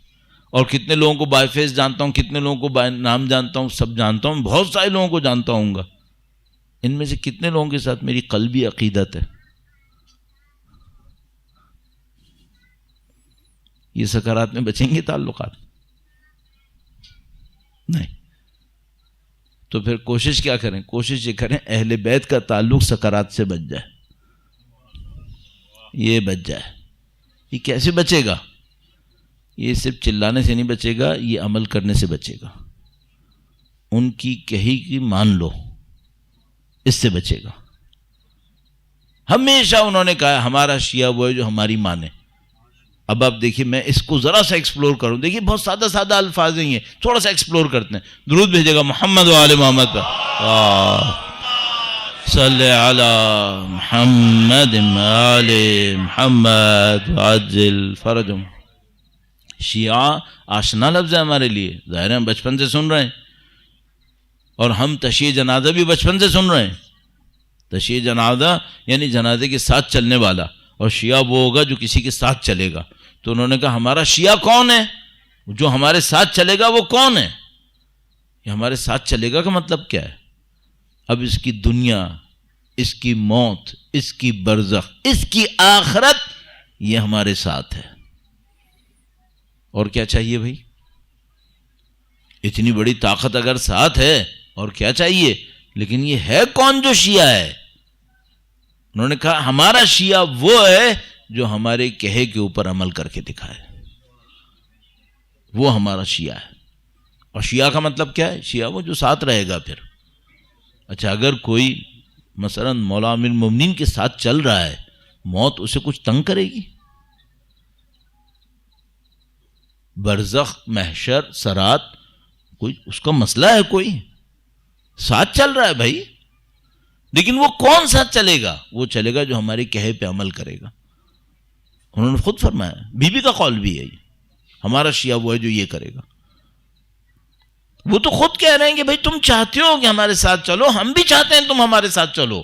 اور کتنے لوگوں کو بائی فیس جانتا ہوں، کتنے لوگوں کو بائی نام جانتا ہوں، سب جانتا ہوں، بہت سارے لوگوں کو جانتا ہوں گا. ان میں سے کتنے لوگوں کے ساتھ میری قلبی عقیدت ہے؟ یہ سکرات میں بچیں گے تعلقات؟ نہیں. تو پھر کوشش کیا کریں؟ کوشش یہ کریں اہل بیت کا تعلق سکرات سے بچ جائے. یہ بچ جائے. یہ کیسے بچے گا؟ یہ صرف چلانے سے نہیں بچے گا، یہ عمل کرنے سے بچے گا. ان کی کہی کی مان لو، اس سے بچے گا. ہمیشہ انہوں نے کہا ہمارا شیعہ وہ ہے جو ہماری مانے. اب آپ دیکھیے، میں اس کو ذرا سا ایکسپلور کروں. دیکھیے بہت سادہ الفاظ ہیں، یہ تھوڑا سا ایکسپلور کرتے ہیں. درود بھیجے گا محمد و آل محمد پر. صلی علی محمد آل محمد وعجل فرجهم. شیعہ آشنا لفظ ہے ہمارے لیے، ظاہر ہے ہم بچپن سے سن رہے ہیں، اور ہم تشییع جنازہ بھی بچپن سے سن رہے ہیں. تشییع جنازہ یعنی جنازے کے ساتھ چلنے والا، اور شیعہ وہ ہوگا جو کسی کے ساتھ چلے گا. تو انہوں نے کہا ہمارا شیعہ کون ہے؟ جو ہمارے ساتھ چلے گا وہ کون ہے؟ یہ ہمارے ساتھ چلے گا کا مطلب کیا ہے؟ اب اس کی دنیا، اس کی موت، اس کی برزخ، اس کی آخرت، یہ ہمارے ساتھ ہے۔ اور کیا چاہیے بھائی؟ اتنی بڑی طاقت اگر ساتھ ہے اور کیا چاہیے؟ لیکن یہ ہے کون جو شیعہ ہے؟ انہوں نے کہا ہمارا شیعہ وہ ہے جو ہمارے کہے کے اوپر عمل کر کے دکھائے، وہ ہمارا شیعہ ہے۔ اور شیعہ کا مطلب کیا ہے؟ شیعہ وہ جو ساتھ رہے گا پھر۔ اچھا، اگر کوئی مثلا مولا امیر المومنین کے ساتھ چل رہا ہے، موت اسے کچھ تنگ کرے گی؟ برزخ، محشر، صراط، کوئی اس کا مسئلہ ہے؟ کوئی ساتھ چل رہا ہے بھائی، لیکن وہ کون ساتھ چلے گا؟ وہ چلے گا جو ہمارے کہے پہ عمل کرے گا۔ انہوں نے خود فرمایا، بی بی کا قول بھی ہے، ہمارا شیعہ وہ ہے جو یہ کرے گا۔ وہ تو خود کہہ رہے ہیں کہ بھائی تم چاہتے ہو کہ ہمارے ساتھ چلو، ہم بھی چاہتے ہیں تم ہمارے ساتھ چلو،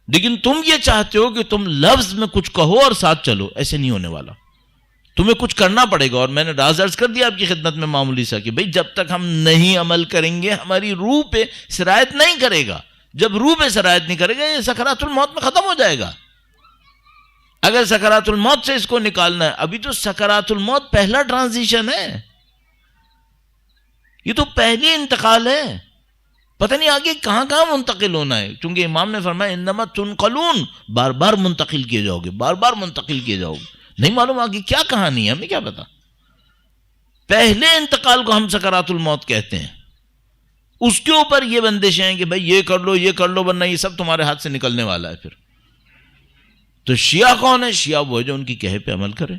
لیکن تم یہ چاہتے ہو کہ تم لفظ میں کچھ کہو اور ساتھ چلو، ایسے نہیں ہونے والا، تمہیں کچھ کرنا پڑے گا۔ اور میں نے راز عرض کر دیا آپ کی خدمت میں معمولی سا کہ بھئی جب تک ہم نہیں عمل کریں گے ہماری روح پہ سرایت نہیں کرے گا۔ جب روح پہ سرایت نہیں کرے گا یہ سکرات الموت میں ختم ہو جائے گا۔ اگر سکرات الموت سے اس کو نکالنا ہے، ابھی تو سکرات الموت پہلا ٹرانزیشن ہے، یہ تو پہلی انتقال ہے، پتہ نہیں آگے کہاں کہاں منتقل ہونا ہے، چونکہ امام نے فرمایا انما تنقلون، بار بار منتقل کیے جاؤ گے، بار بار منتقل کیے جاؤ گے، نہیں معلوم آگے کیا کہانی ہے، ہمیں کیا پتا۔ پہلے انتقال کو ہم سکرات الموت کہتے ہیں، اس کے اوپر یہ بندشیں ہیں کہ بھائی یہ کر لو یہ کر لو، ورنہ یہ سب تمہارے ہاتھ سے نکلنے والا ہے۔ پھر تو شیعہ کون ہے؟ شیعہ وہ ہے جو ان کی کہے پہ عمل کرے۔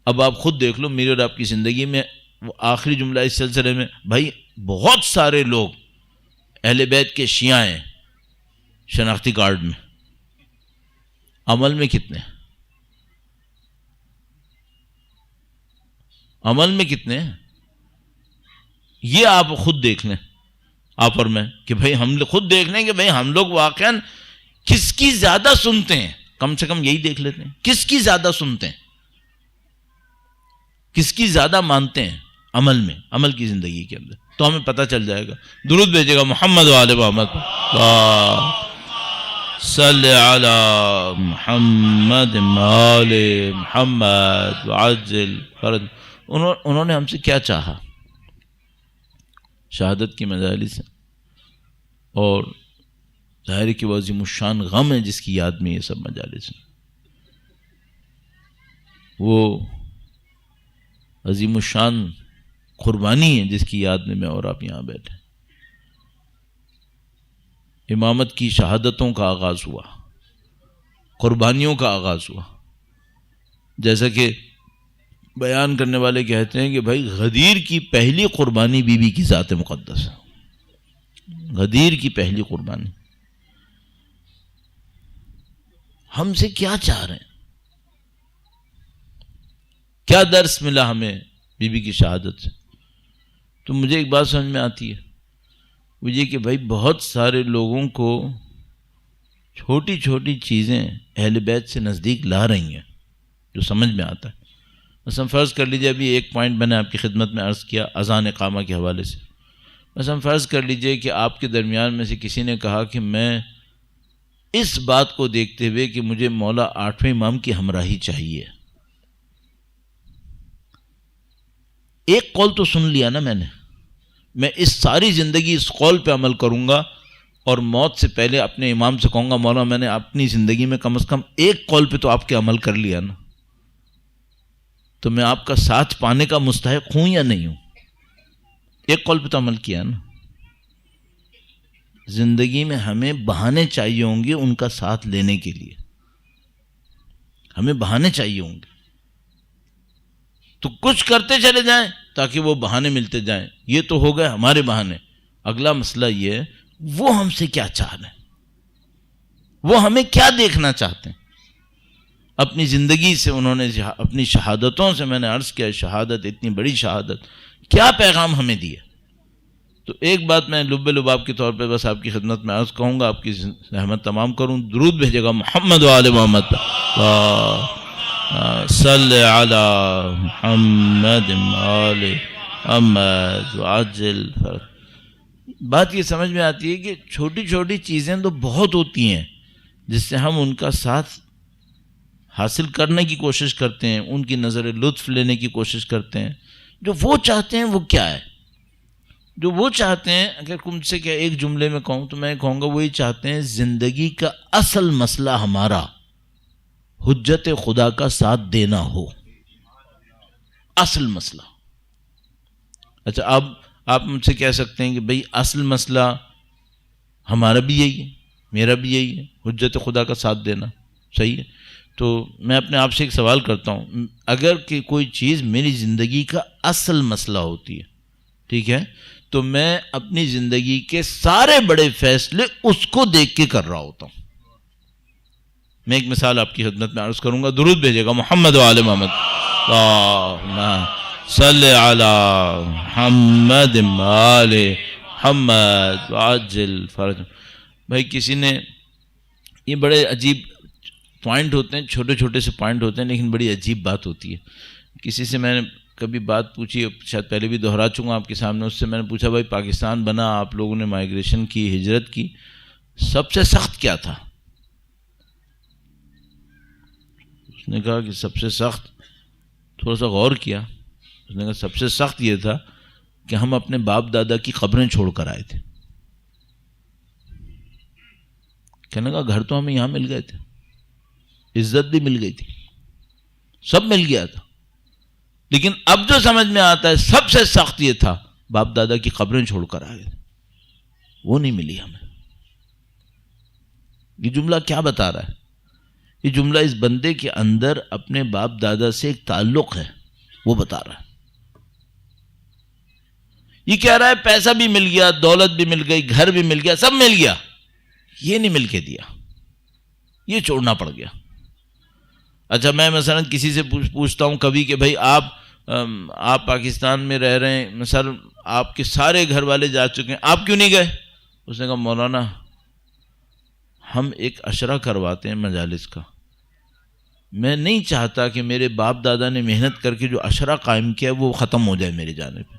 اب آپ خود دیکھ لو میرے اور آپ کی زندگی میں وہ آخری جملہ اس سلسلے میں، بھائی بہت سارے لوگ اہل بیت کے شیعہ ہیں شناختی کارڈ میں، عمل میں کتنے؟ عمل میں کتنے ہیں؟ یہ آپ خود دیکھ لیں، آپ اور میں، کہ بھئی ہم خود دیکھ لیں کہ بھئی ہم لوگ واقعاً کس کی زیادہ سنتے ہیں، کم سے کم یہی دیکھ لیتے ہیں کس کی زیادہ سنتے ہیں، کس کی زیادہ مانتے ہیں عمل میں، عمل کی زندگی کے اندر، تو ہمیں پتہ چل جائے گا۔ درود بھیجے گا محمد و آل محمد، صلی علی محمد آل محمد وعجل فرج۔ انہوں نے ہم سے کیا چاہا؟ شہادت کی مجالس ہیں، اور ظاہر کہ وہ عظیم الشان غم ہے جس کی یاد میں یہ سب مجالس ہیں، وہ عظیم الشان قربانی ہے جس کی یاد میں اور آپ یہاں بیٹھے۔ امامت کی شہادتوں کا آغاز ہوا، قربانیوں کا آغاز ہوا، جیسا کہ بیان کرنے والے کہتے ہیں کہ بھائی غدیر کی پہلی قربانی بی بی کی ذات مقدس ہے، غدیر کی پہلی قربانی۔ ہم سے کیا چاہ رہے ہیں؟ کیا درس ملا ہمیں بی بی کی شہادت سے؟ تو مجھے ایک بات سمجھ میں آتی ہے، وہ یہ کہ بھائی بہت سارے لوگوں کو چھوٹی چھوٹی چیزیں اہل بیت سے نزدیک لا رہی ہیں جو سمجھ میں آتا ہے۔ مثلا فرض کر لیجئے، ابھی ایک پوائنٹ میں نے آپ کی خدمت میں عرض کیا اذان اقامہ کے حوالے سے۔ مثلا فرض کر لیجئے کہ آپ کے درمیان میں سے کسی نے کہا کہ میں اس بات کو دیکھتے ہوئے کہ مجھے مولا آٹھویں امام کی ہمراہی چاہیے، ایک قول تو سن لیا نا میں اس ساری زندگی اس قول پہ عمل کروں گا، اور موت سے پہلے اپنے امام سے کہوں گا مولا میں نے اپنی زندگی میں کم از کم ایک قول پہ تو آپ کے عمل کر لیا نا، تو میں آپ کا ساتھ پانے کا مستحق ہوں یا نہیں ہوں؟ ایک قول پہ تو عمل کیا نا۔ زندگی میں ہمیں بہانے چاہیے ہوں گے ان کا ساتھ لینے کے لیے، ہمیں بہانے چاہیے ہوں گے، تو کچھ کرتے چلے جائیں تاکہ وہ بہانے ملتے جائیں۔ یہ تو ہو گئے ہمارے بہانے۔ اگلا مسئلہ یہ ہے وہ ہم سے کیا چاہ رہے ہیں، وہ ہمیں کیا دیکھنا چاہتے ہیں اپنی زندگی سے۔ انہوں نے اپنی شہادتوں سے، میں نے عرض کیا شہادت اتنی بڑی شہادت، کیا پیغام ہمیں دیا۔ تو ایک بات میں لب لباب کے طور پہ بس آپ کی خدمت میں عرض کہوں گا، آپ کی رحمت تمام کروں، درود بھیجے گا محمد و آل محمد، صلی علی محمد آل محمد وعجل فرج. بات یہ سمجھ میں آتی ہے کہ چھوٹی چھوٹی چیزیں تو بہت ہوتی ہیں جس سے ہم ان کا ساتھ حاصل کرنے کی کوشش کرتے ہیں، ان کی نظر لطف لینے کی کوشش کرتے ہیں. جو وہ چاہتے ہیں وہ کیا ہے؟ جو وہ چاہتے ہیں، اگر تم سے کیا ایک جملے میں کہوں تو میں کہوں گا وہی چاہتے ہیں زندگی کا اصل مسئلہ ہمارا حجت خدا کا ساتھ دینا ہو. اصل مسئلہ. اچھا اب آپ مجھ سے کہہ سکتے ہیں کہ بھئی اصل مسئلہ ہمارا بھی یہی ہے، میرا بھی یہی ہے، حجت خدا کا ساتھ دینا. صحیح ہے. تو میں اپنے آپ سے ایک سوال کرتا ہوں، اگر کہ کوئی چیز میری زندگی کا اصل مسئلہ ہوتی ہے، ٹھیک ہے، تو میں اپنی زندگی کے سارے بڑے فیصلے اس کو دیکھ کے کر رہا ہوتا ہوں. میں ایک مثال آپ کی خدمت میں عرض کروں گا، درود بھیجے گا محمد و آل محمد. اللہم صلی علی محمد آل محمد وعجل فرج. بھائی کسی نے، یہ بڑے عجیب پوائنٹ ہوتے ہیں، چھوٹے چھوٹے سے پوائنٹ ہوتے ہیں لیکن بڑی عجیب بات ہوتی ہے. کسی سے میں نے کبھی بات پوچھی، شاید پہلے بھی دہرا چکا آپ کے سامنے، اس سے میں نے پوچھا بھائی پاکستان بنا، آپ لوگوں نے مائیگریشن کی، ہجرت کی، سب سے سخت کیا تھا؟ اس نے کہا کہ سب سے سخت، تھوڑا سا غور کیا، اس نے کہا سب سے سخت یہ تھا کہ ہم اپنے باپ دادا کی قبریں چھوڑ کر آئے تھے. کہنے کا گھر تو ہمیں یہاں مل گئے تھے، عزت بھی مل گئی تھی، سب مل گیا تھا، لیکن اب جو سمجھ میں آتا ہے سب سے سخت یہ تھا باپ دادا کی قبریں چھوڑ کر آئے تھے، وہ نہیں ملی ہمیں. یہ جملہ کیا بتا رہا ہے؟ یہ جملہ اس بندے کے اندر اپنے باپ دادا سے ایک تعلق ہے، وہ بتا رہا ہے. یہ کہہ رہا ہے پیسہ بھی مل گیا، دولت بھی مل گئی، گھر بھی مل گیا، سب مل گیا، یہ نہیں مل کے دیا، یہ چھوڑنا پڑ گیا. اچھا میں مثلا کسی سے پوچھتا ہوں کبھی کہ بھائی آپ پاکستان میں رہ رہے ہیں، مثلا آپ کے سارے گھر والے جا چکے ہیں، آپ کیوں نہیں گئے؟ اس نے کہا مولانا ہم ایک عشرہ کرواتے ہیں مجالس کا، میں نہیں چاہتا کہ میرے باپ دادا نے محنت کر کے جو عشرہ قائم کیا وہ ختم ہو جائے میرے جانے پہ،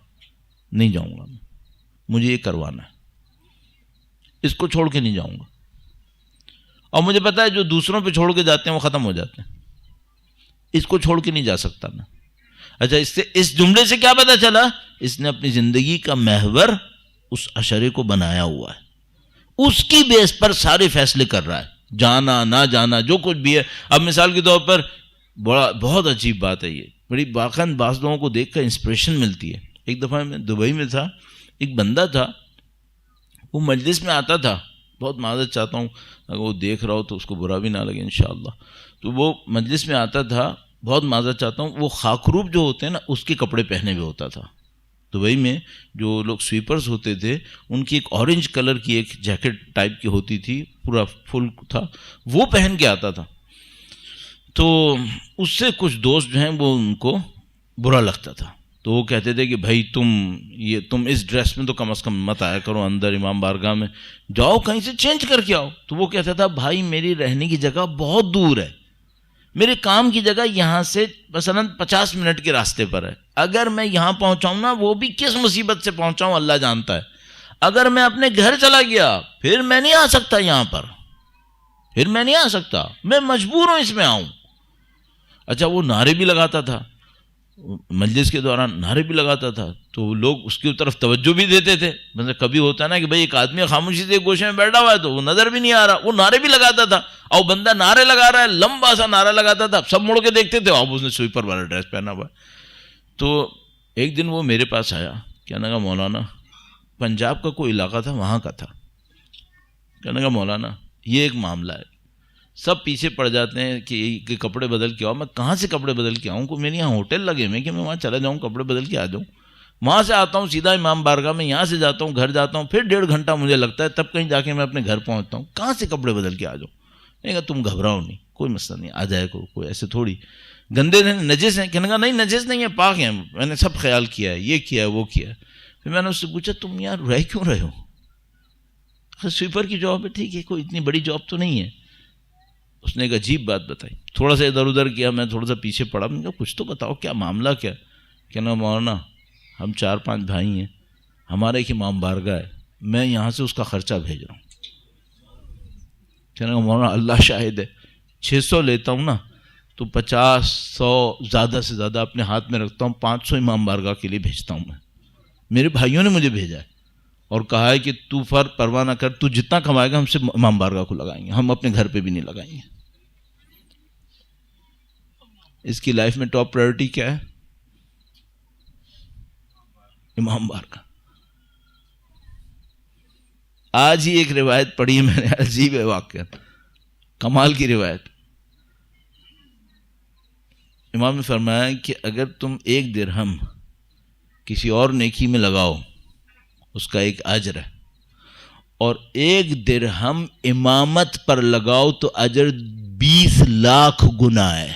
نہیں جاؤں گا میں، مجھے یہ کروانا ہے، اس کو چھوڑ کے نہیں جاؤں گا. اور مجھے پتا ہے جو دوسروں پہ چھوڑ کے جاتے ہیں وہ ختم ہو جاتے ہیں، اس کو چھوڑ کے نہیں جا سکتا میں. اچھا اس جملے سے کیا پتا چلا؟ اس نے اپنی زندگی کا محور اس عشرے کو بنایا ہوا ہے، اس کی بیس پر سارے فیصلے کر رہا ہے، جانا نہ جانا جو کچھ بھی ہے. اب مثال کے طور پر بہت عجیب بات ہے، یہ بڑی باقاعدہ بعض لوگوں کو دیکھ کر انسپریشن ملتی ہے. ایک دفعہ میں دبئی میں تھا، ایک بندہ تھا، وہ مجلس میں آتا تھا، بہت معذرت چاہتا ہوں اگر وہ دیکھ رہا ہو تو اس کو برا بھی نہ لگے انشاءاللہ. تو وہ مجلس میں آتا تھا، بہت معذرت چاہتا ہوں، وہ خاکروب جو ہوتے ہیں نا اس کے کپڑے پہنے ہوئے ہوتا تھا. دبئی میں جو لوگ سویپرز ہوتے تھے ان کی ایک اورنج کلر کی ایک جیکٹ ٹائپ کی ہوتی تھی، پورا فل تھا، وہ پہن کے آتا تھا. تو اس سے کچھ دوست جو ہیں وہ ان کو برا لگتا تھا، تو وہ کہتے تھے کہ بھائی تم اس ڈریس میں تو کم از کم مت آیا کرو اندر امام بارگاہ میں، جاؤ کہیں سے چینج کر کے آؤ. تو وہ کہتا تھا بھائی میری رہنے کی جگہ بہت دور ہے، میرے کام کی جگہ یہاں سے مثلا 50 منٹ کے راستے پر ہے، اگر میں یہاں پہنچاؤں نا، وہ بھی کس مصیبت سے پہنچاؤں اللہ جانتا ہے، اگر میں اپنے گھر چلا گیا پھر میں نہیں آ سکتا یہاں پر، پھر میں نہیں آ سکتا، میں مجبور ہوں اس میں آؤں. اچھا وہ نعرے بھی لگاتا تھا، مجلس کے دوران نعرے بھی لگاتا تھا، تو لوگ اس کی طرف توجہ بھی دیتے تھے. مطلب کبھی ہوتا ہے نا کہ بھائی ایک آدمی خاموشی سے گوشے میں بیٹھا ہوا ہے تو وہ نظر بھی نہیں آ رہا، وہ نعرے بھی لگاتا تھا، اور بندہ نعرے لگا رہا ہے، لمبا سا نعرہ لگاتا تھا، سب مڑ کے دیکھتے تھے، اب اس نے سویپر والا ڈریس پہنا ہوا ہے. تو ایک دن وہ میرے پاس آیا، کہنے لگا مولانا، پنجاب کا کوئی علاقہ تھا وہاں کا تھا، کہنے لگا مولانا یہ ایک معاملہ ہے، سب پیچھے پڑ جاتے ہیں کہ کپڑے بدل کے آؤ. میں کہاں سے کپڑے بدل کے آؤں؟ میرے یہاں ہوٹل لگے ہوئے کہ میں وہاں چلا جاؤں کپڑے بدل کے آ جاؤں؟ وہاں سے آتا ہوں سیدھا امام بارگاہ میں، یہاں سے جاتا ہوں گھر جاتا ہوں، پھر 1.5 گھنٹہ مجھے لگتا ہے، تب کہیں جا کے میں اپنے گھر پہنچتا ہوں، کہاں سے کپڑے بدل کے آ جاؤں؟ نہیں کہا تم گھبراؤ نہیں، کوئی مسئلہ نہیں، آ جائے کوئی ایسے تھوڑی گندے ہیں نجس ہیں. کہنے کا نہیں نجس نہیں ہے، پاک ہیں، میں نے سب خیال کیا ہے، یہ کیا ہے وہ کیا ہے. پھر میں نے اس سے پوچھا تم یار رہ کیوں رہے ہو؟ سویپر کی جاب ہے، ٹھیک ہے، کوئی اتنی بڑی جاب تو نہیں ہے. اس نے ایک عجیب بات بتائی، تھوڑا سا ادھر ادھر کیا، میں تھوڑا سا پیچھے پڑا، میں نے کہا کچھ تو بتاؤ، کیا معاملہ کیا؟ کہنا مولانا ہم 4-5 بھائی ہیں، ہمارا ایک امام بارگاہ ہے، میں یہاں سے اس کا خرچہ بھیج رہا ہوں۔ کہنا مولانا اللہ شاہد ہے، 600 لیتا ہوں نا تو 50-100 زیادہ سے زیادہ اپنے ہاتھ میں رکھتا ہوں، 500 امام بارگاہ کے لیے بھیجتا ہوں میں۔ میرے بھائیوں نے مجھے بھیجا ہے اور کہا ہے کہ تو فرق پرواہ نہ کر، تو جتنا کمائے گا ہم سے امام بارگاہ کو لگائیں گے، ہم اپنے گھر پہ بھی نہیں لگائیں گے۔ اس کی لائف میں ٹاپ پرائیورٹی کیا ہے؟ امام بارگاہ۔ آج ہی ایک روایت پڑھی ہے میں نے، عجیب ہے واقعہ، کمال کی روایت۔ امام نے فرمایا کہ اگر تم 1 درہم کسی اور نیکی میں لگاؤ اس کا ایک اجر ہے، اور 1 درہم امامت پر لگاؤ تو اجر 20 لاکھ گنا ہے۔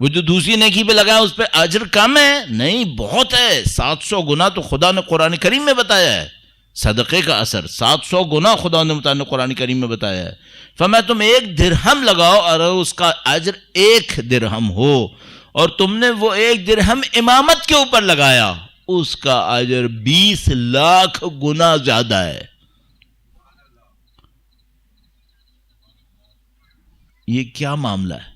وہ جو دوسری نیکی پہ لگایا اس پہ اجر کم ہے؟ نہیں، بہت ہے، 700 گنا تو خدا نے قرآن کریم میں بتایا ہے۔ صدقے کا اثر 700 گنا خدا نے قرآن کریم میں بتایا ہے۔ فرمایا تم 1 درہم لگاؤ اور اس کا اجر 1 درہم ہو، اور تم نے وہ 1 درہم امامت کے اوپر لگایا، اس کا اجر 20 لاکھ گنا زیادہ ہے۔ یہ کیا معاملہ ہے؟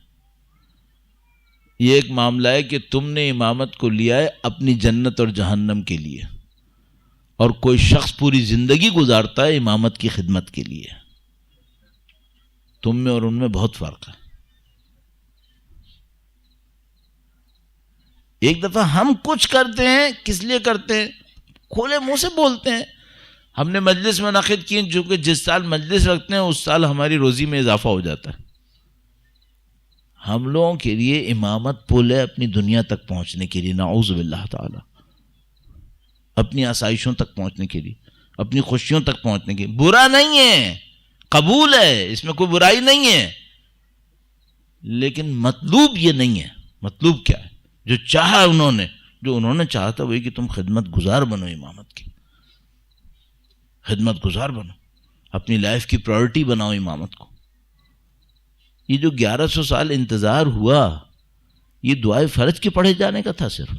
یہ ایک معاملہ ہے کہ تم نے امامت کو لیا ہے اپنی جنت اور جہنم کے لیے، اور کوئی شخص پوری زندگی گزارتا ہے امامت کی خدمت کے لیے۔ تم میں اور ان میں بہت فرق ہے۔ ایک دفعہ ہم کچھ کرتے ہیں، کس لیے کرتے ہیں؟ کھلے منہ سے بولتے ہیں۔ ہم نے مجلس منعقد کی، جو کہ جس سال مجلس رکھتے ہیں اس سال ہماری روزی میں اضافہ ہو جاتا ہے۔ ہم لوگوں کے لیے امامت پل ہے اپنی دنیا تک پہنچنے کے لیے، نعوذ باللہ تعالی، اپنی آسائشوں تک پہنچنے کے لیے، اپنی خوشیوں تک پہنچنے کے لیے۔ برا نہیں ہے، قبول ہے، اس میں کوئی برائی نہیں ہے، لیکن مطلوب یہ نہیں ہے۔ مطلوب کیا ہے؟ جو چاہا انہوں نے چاہا تھا وہی کہ تم خدمت گزار بنو، امامت کی خدمت گزار بنو، اپنی لائف کی پرائورٹی بناؤ امامت کو۔ یہ جو 1100 سال انتظار ہوا، یہ دعائے فرض کے پڑھے جانے کا تھا۔ صرف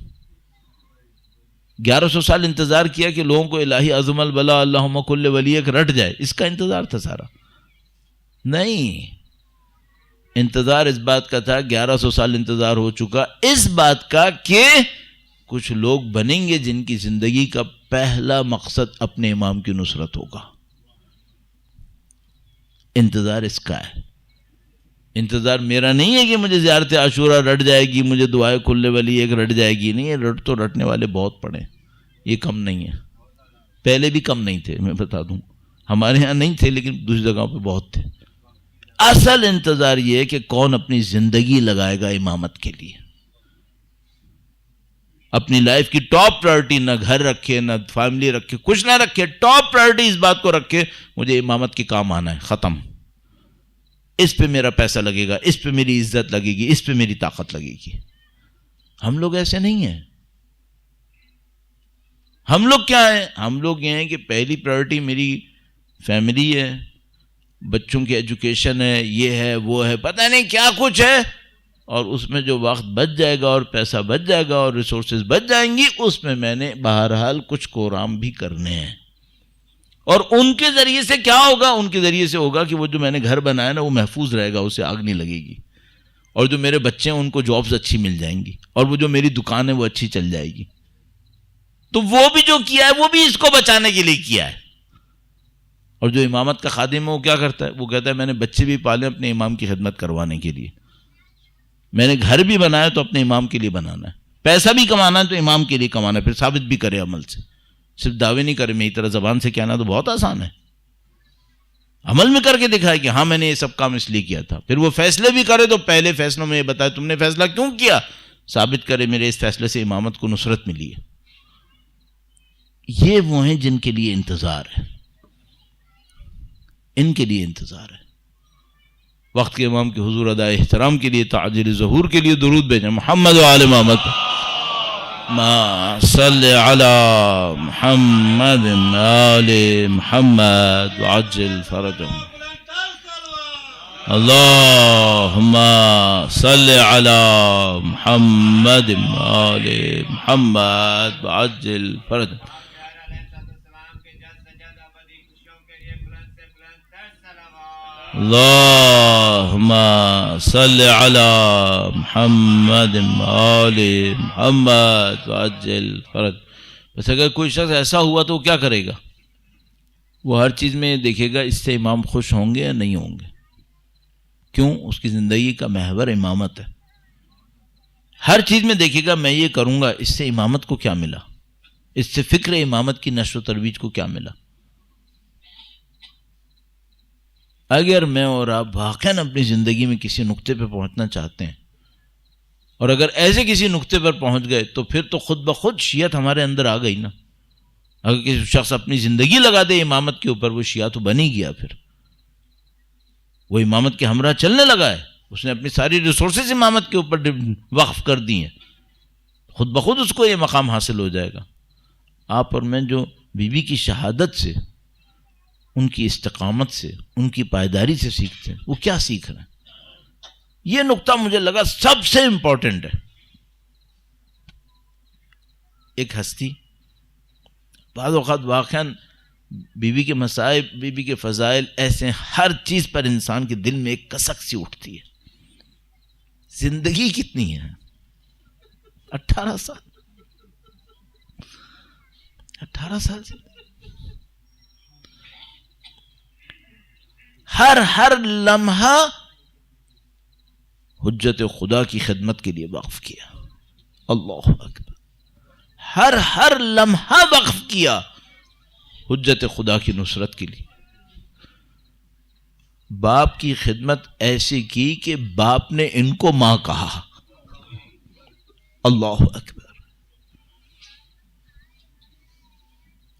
1100 سال انتظار کیا کہ لوگوں کو الہی عظم البلا اللہم کل ولیک رٹ جائے، اس کا انتظار تھا سارا؟ نہیں، انتظار اس بات کا تھا، 1100 سال انتظار ہو چکا اس بات کا کہ کچھ لوگ بنیں گے جن کی زندگی کا پہلا مقصد اپنے امام کی نصرت ہوگا۔ انتظار اس کا ہے۔ انتظار میرا نہیں ہے کہ مجھے زیارت عاشورہ رٹ جائے گی، مجھے دعائے کل ولی ایک رٹ جائے گی، نہیں، رٹ تو رٹنے والے بہت پڑے، یہ کم نہیں ہے۔ پہلے بھی کم نہیں تھے، میں بتا دوں، ہمارے ہاں نہیں تھے لیکن دوسری جگہوں پہ بہت تھے۔ اصل انتظار یہ ہے کہ کون اپنی زندگی لگائے گا امامت کے لیے، اپنی لائف کی ٹاپ پرائورٹی، نہ گھر رکھے نہ فیملی رکھے، کچھ نہ رکھے، ٹاپ پرائورٹی اس بات کو رکھے مجھے امامت کے کام آنا ہے، ختم، اس پہ میرا پیسہ لگے گا، اس پہ میری عزت لگے گی، اس پہ میری طاقت لگے گی۔ ہم لوگ ایسے نہیں ہیں۔ ہم لوگ کیا ہیں؟ ہم لوگ یہ ہیں کہ پہلی پرائورٹی میری فیملی ہے، بچوں کی ایجوکیشن ہے، یہ ہے وہ ہے، پتہ نہیں کیا کچھ ہے، اور اس میں جو وقت بچ جائے گا اور پیسہ بچ جائے گا اور ریسورسز بچ جائیں گی، اس میں میں نے بہرحال کچھ کورام بھی کرنے ہیں۔ اور ان کے ذریعے سے کیا ہوگا؟ ان کے ذریعے سے ہوگا کہ وہ جو میں نے گھر بنایا نا وہ محفوظ رہے گا، اسے آگ نہیں لگے گی، اور جو میرے بچے ہیں ان کو جابز اچھی مل جائیں گی، اور وہ جو میری دکان ہے وہ اچھی چل جائے گی۔ تو وہ بھی جو کیا ہے وہ بھی اس کو بچانے کے لیے کیا ہے۔ اور جو امامت کا خادم ہے وہ کیا کرتا ہے؟ وہ کہتا ہے میں نے بچے بھی پالے اپنے امام کی خدمت کروانے کے لیے، میں نے گھر بھی بنایا تو اپنے امام کے لیے بنانا ہے، پیسہ بھی کمانا ہے تو امام کے لیے کمانا ہے، پھر ثابت بھی کرے عمل سے، صرف دعوے نہیں کرے۔ میری طرح زبان سے کہنا تو بہت آسان ہے، عمل میں کر کے دکھائے کہ ہاں میں نے یہ سب کام اس لیے کیا تھا۔ پھر وہ فیصلے بھی کرے تو پہلے فیصلوں میں یہ بتائے تم نے فیصلہ کیوں کیا، ثابت کرے میرے اس فیصلے سے امامت کو نصرت ملی ہے۔ یہ وہ ہیں جن کے لیے انتظار ہے، ان کے لیے انتظار ہے۔ وقت کے امام کے حضور ادائے احترام کے لیے، تعجیل ظہور کے لیے درود بھیجیں، محمد و آل محمد۔ صل على محمد آل محمد وعجل فرجهم. اللهم صل على محمد آل محمد وعجل فرجهم. اللهم صل على محمد آل محمد وعجل فرج. بس اگر کوئی شخص ایسا ہوا تو وہ کیا کرے گا؟ وہ ہر چیز میں دیکھے گا اس سے امام خوش ہوں گے یا نہیں ہوں گے. کیوں؟ اس کی زندگی کا محور امامت ہے. ہر چیز میں دیکھے گا میں یہ کروں گا، اس سے امامت کو کیا ملا، اس سے فکر امامت کی نشر و ترویج کو کیا ملا. اگر میں اور آپ واقعاً اپنی زندگی میں کسی نقطے پہ پہنچنا چاہتے ہیں اور اگر ایسے کسی نقطے پر پہنچ گئے تو پھر تو خود بخود شیعت ہمارے اندر آ گئی نا. اگر کسی شخص اپنی زندگی لگا دے امامت کے اوپر، وہ شیعہ تو بن ہی گیا. پھر وہ امامت کے ہمراہ چلنے لگا ہے، اس نے اپنی ساری ریسورسز امامت کے اوپر وقف کر دی ہیں، خود بخود اس کو یہ مقام حاصل ہو جائے گا. آپ اور میں جو بی بی کی شہادت سے، ان کی استقامت سے، ان کی پائیداری سے سیکھتے ہیں، وہ کیا سیکھ رہے ہیں؟ یہ نقطہ مجھے لگا سب سے امپورٹنٹ ہے. ایک ہستی بعض اوقات واقعاً بی بی کے مصائب، بی بی کے فضائل ایسے ہیں، ہر چیز پر انسان کے دل میں ایک کسک سی اٹھتی ہے. زندگی کتنی ہے؟ 18 سال. 18 سال سے ہر لمحہ حجت خدا کی خدمت کے لیے وقف کیا. اللہ اکبر. ہر لمحہ وقف کیا حجت خدا کی نصرت کے لیے. باپ کی خدمت ایسی کی کہ باپ نے ان کو ماں کہا. اللہ اکبر.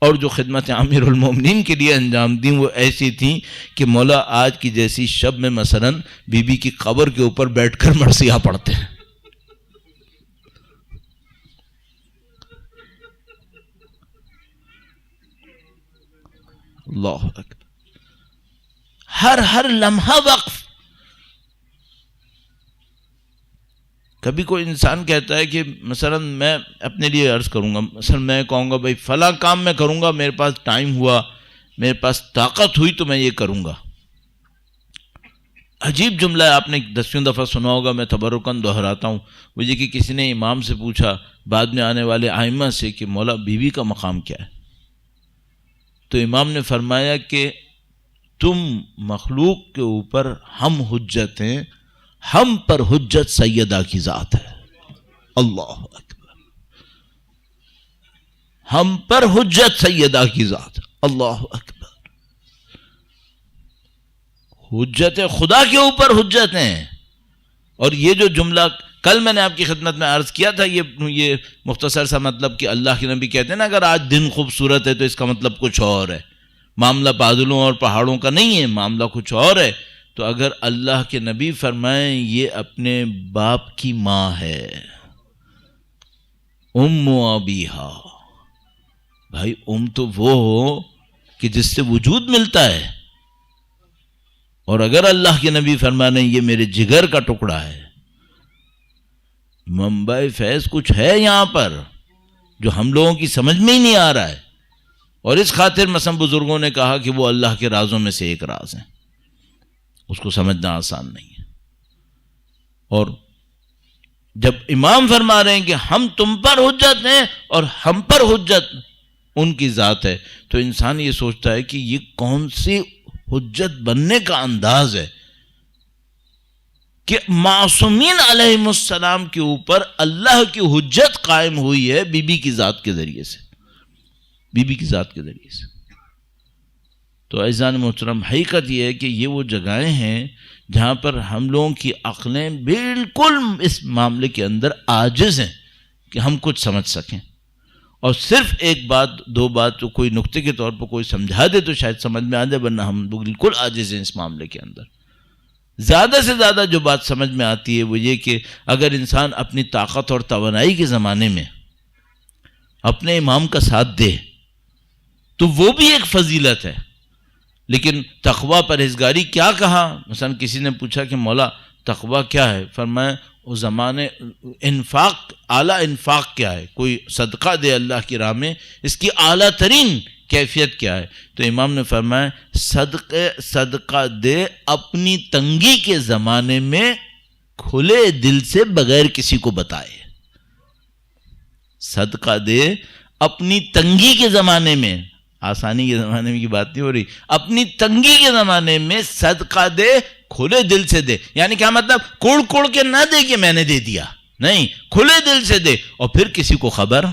اور جو خدمت امیر المومنین کے لیے انجام دیں وہ ایسی تھیں کہ مولا آج کی جیسی شب میں مثلاً بی بی کی قبر کے اوپر بیٹھ کر مرثیہ پڑھتے ہیں. اللہ اکبر. ہر لمحہ وقف. کبھی کوئی انسان کہتا ہے کہ مثلا میں اپنے لیے عرض کروں گا، مثلا میں کہوں گا بھائی فلاں کام میں کروں گا، میرے پاس ٹائم ہوا، میرے پاس طاقت ہوئی تو میں یہ کروں گا. عجیب جملہ ہے، آپ نے 10ویں دفعہ سنا ہوگا، میں تبرکاً دہراتا ہوں. وہ یہ کہ کسی نے امام سے پوچھا، بعد میں آنے والے ائمہ سے، کہ مولا بیوی کا مقام کیا ہے؟ تو امام نے فرمایا کہ تم مخلوق کے اوپر ہم حجت ہیں، ہم پر حجت سیدہ کی ذات ہے. اللہ اکبر. ہم پر حجت سیدہ کی ذات. اللہ اکبر. حجت خدا کے اوپر حجت ہیں. اور یہ جو جملہ کل میں نے آپ کی خدمت میں عرض کیا تھا، یہ مختصر سا مطلب کہ اللہ کے نبی کہتے ہیں نا اگر آج دن خوبصورت ہے تو اس کا مطلب کچھ اور ہے. معاملہ بادلوں اور پہاڑوں کا نہیں ہے، معاملہ کچھ اور ہے. تو اگر اللہ کے نبی فرمائیں یہ اپنے باپ کی ماں ہے، ام ابیہا، بھائی ام تو وہ ہو کہ جس سے وجود ملتا ہے. اور اگر اللہ کے نبی فرمانے یہ میرے جگر کا ٹکڑا ہے، منبع فیض کچھ ہے یہاں پر جو ہم لوگوں کی سمجھ میں ہی نہیں آ رہا ہے. اور اس خاطر مثلا بزرگوں نے کہا کہ وہ اللہ کے رازوں میں سے ایک راز ہے، اس کو سمجھنا آسان نہیں ہے. اور جب امام فرما رہے ہیں کہ ہم تم پر حجت ہیں اور ہم پر حجت ان کی ذات ہے، تو انسان یہ سوچتا ہے کہ یہ کون سی حجت بننے کا انداز ہے کہ معصومین علیہم السلام کے اوپر اللہ کی حجت قائم ہوئی ہے بی بی کی ذات کے ذریعے سے. بی بی کی ذات کے ذریعے سے. تو عزیزان محترم، حقیقت یہ ہے کہ یہ وہ جگہیں ہیں جہاں پر ہم لوگوں کی عقلیں بالکل اس معاملے کے اندر عاجز ہیں کہ ہم کچھ سمجھ سکیں. اور صرف ایک بات دو بات تو کوئی نقطے کے طور پر کوئی سمجھا دے تو شاید سمجھ میں آ جائے، ورنہ ہم بالکل عاجز ہیں اس معاملے کے اندر. زیادہ سے زیادہ جو بات سمجھ میں آتی ہے وہ یہ کہ اگر انسان اپنی طاقت اور توانائی کے زمانے میں اپنے امام کا ساتھ دے تو وہ بھی ایک فضیلت ہے. لیکن تقوی پرہیزگاری کیا کہا؟ مثلا کسی نے پوچھا کہ مولا تقوی کیا ہے؟ فرمایا اس زمانے انفاق، اعلیٰ انفاق کیا ہے؟ کوئی صدقہ دے اللہ کی راہ میں، اس کی اعلیٰ ترین کیفیت کیا ہے؟ تو امام نے فرمایا صدقہ دے اپنی تنگی کے زمانے میں کھلے دل سے بغیر کسی کو بتائے. صدقہ دے اپنی تنگی کے زمانے میں، آسانی کے زمانے میں کی بات نہیں ہو رہی، اپنی تنگی کے زمانے میں صدقہ دے، کھلے دل سے دے. یعنی کیا مطلب؟ کوڑ کوڑ کے نہ دے کہ میں نے دے دیا، نہیں، کھلے دل سے دے اور پھر کسی کو خبر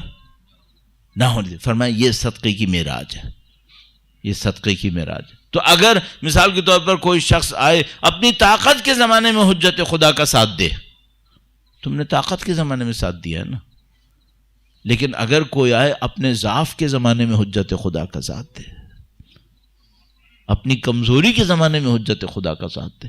نہ ہونے دے. فرمایا یہ صدقے کی معراج ہے، یہ صدقے کی معراج ہے. تو اگر مثال کے طور پر کوئی شخص آئے اپنی طاقت کے زمانے میں حجت خدا کا ساتھ دے، تم نے طاقت کے زمانے میں ساتھ دیا ہے نا. لیکن اگر کوئی آئے اپنے ضعف کے زمانے میں حجت خدا کا ساتھ دے، اپنی کمزوری کے زمانے میں حجت خدا کا ساتھ دے،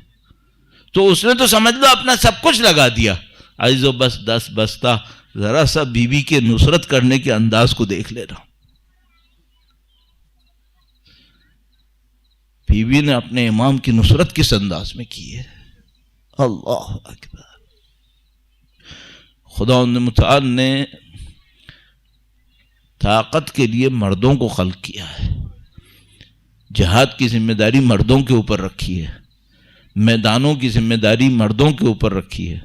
تو اس نے تو سمجھ لو اپنا سب کچھ لگا دیا. عزیزو بس 10 بستہ ذرا سا بیوی کے نصرت کرنے کے انداز کو دیکھ لے رہا. بیوی نے اپنے امام کی نصرت کس انداز میں کی ہے. اللہ اکبر. خدا متعال نے طاقت کے لیے مردوں کو خلق کیا ہے، جہاد کی ذمہ داری مردوں کے اوپر رکھی ہے، میدانوں کی ذمہ داری مردوں کے اوپر رکھی ہے.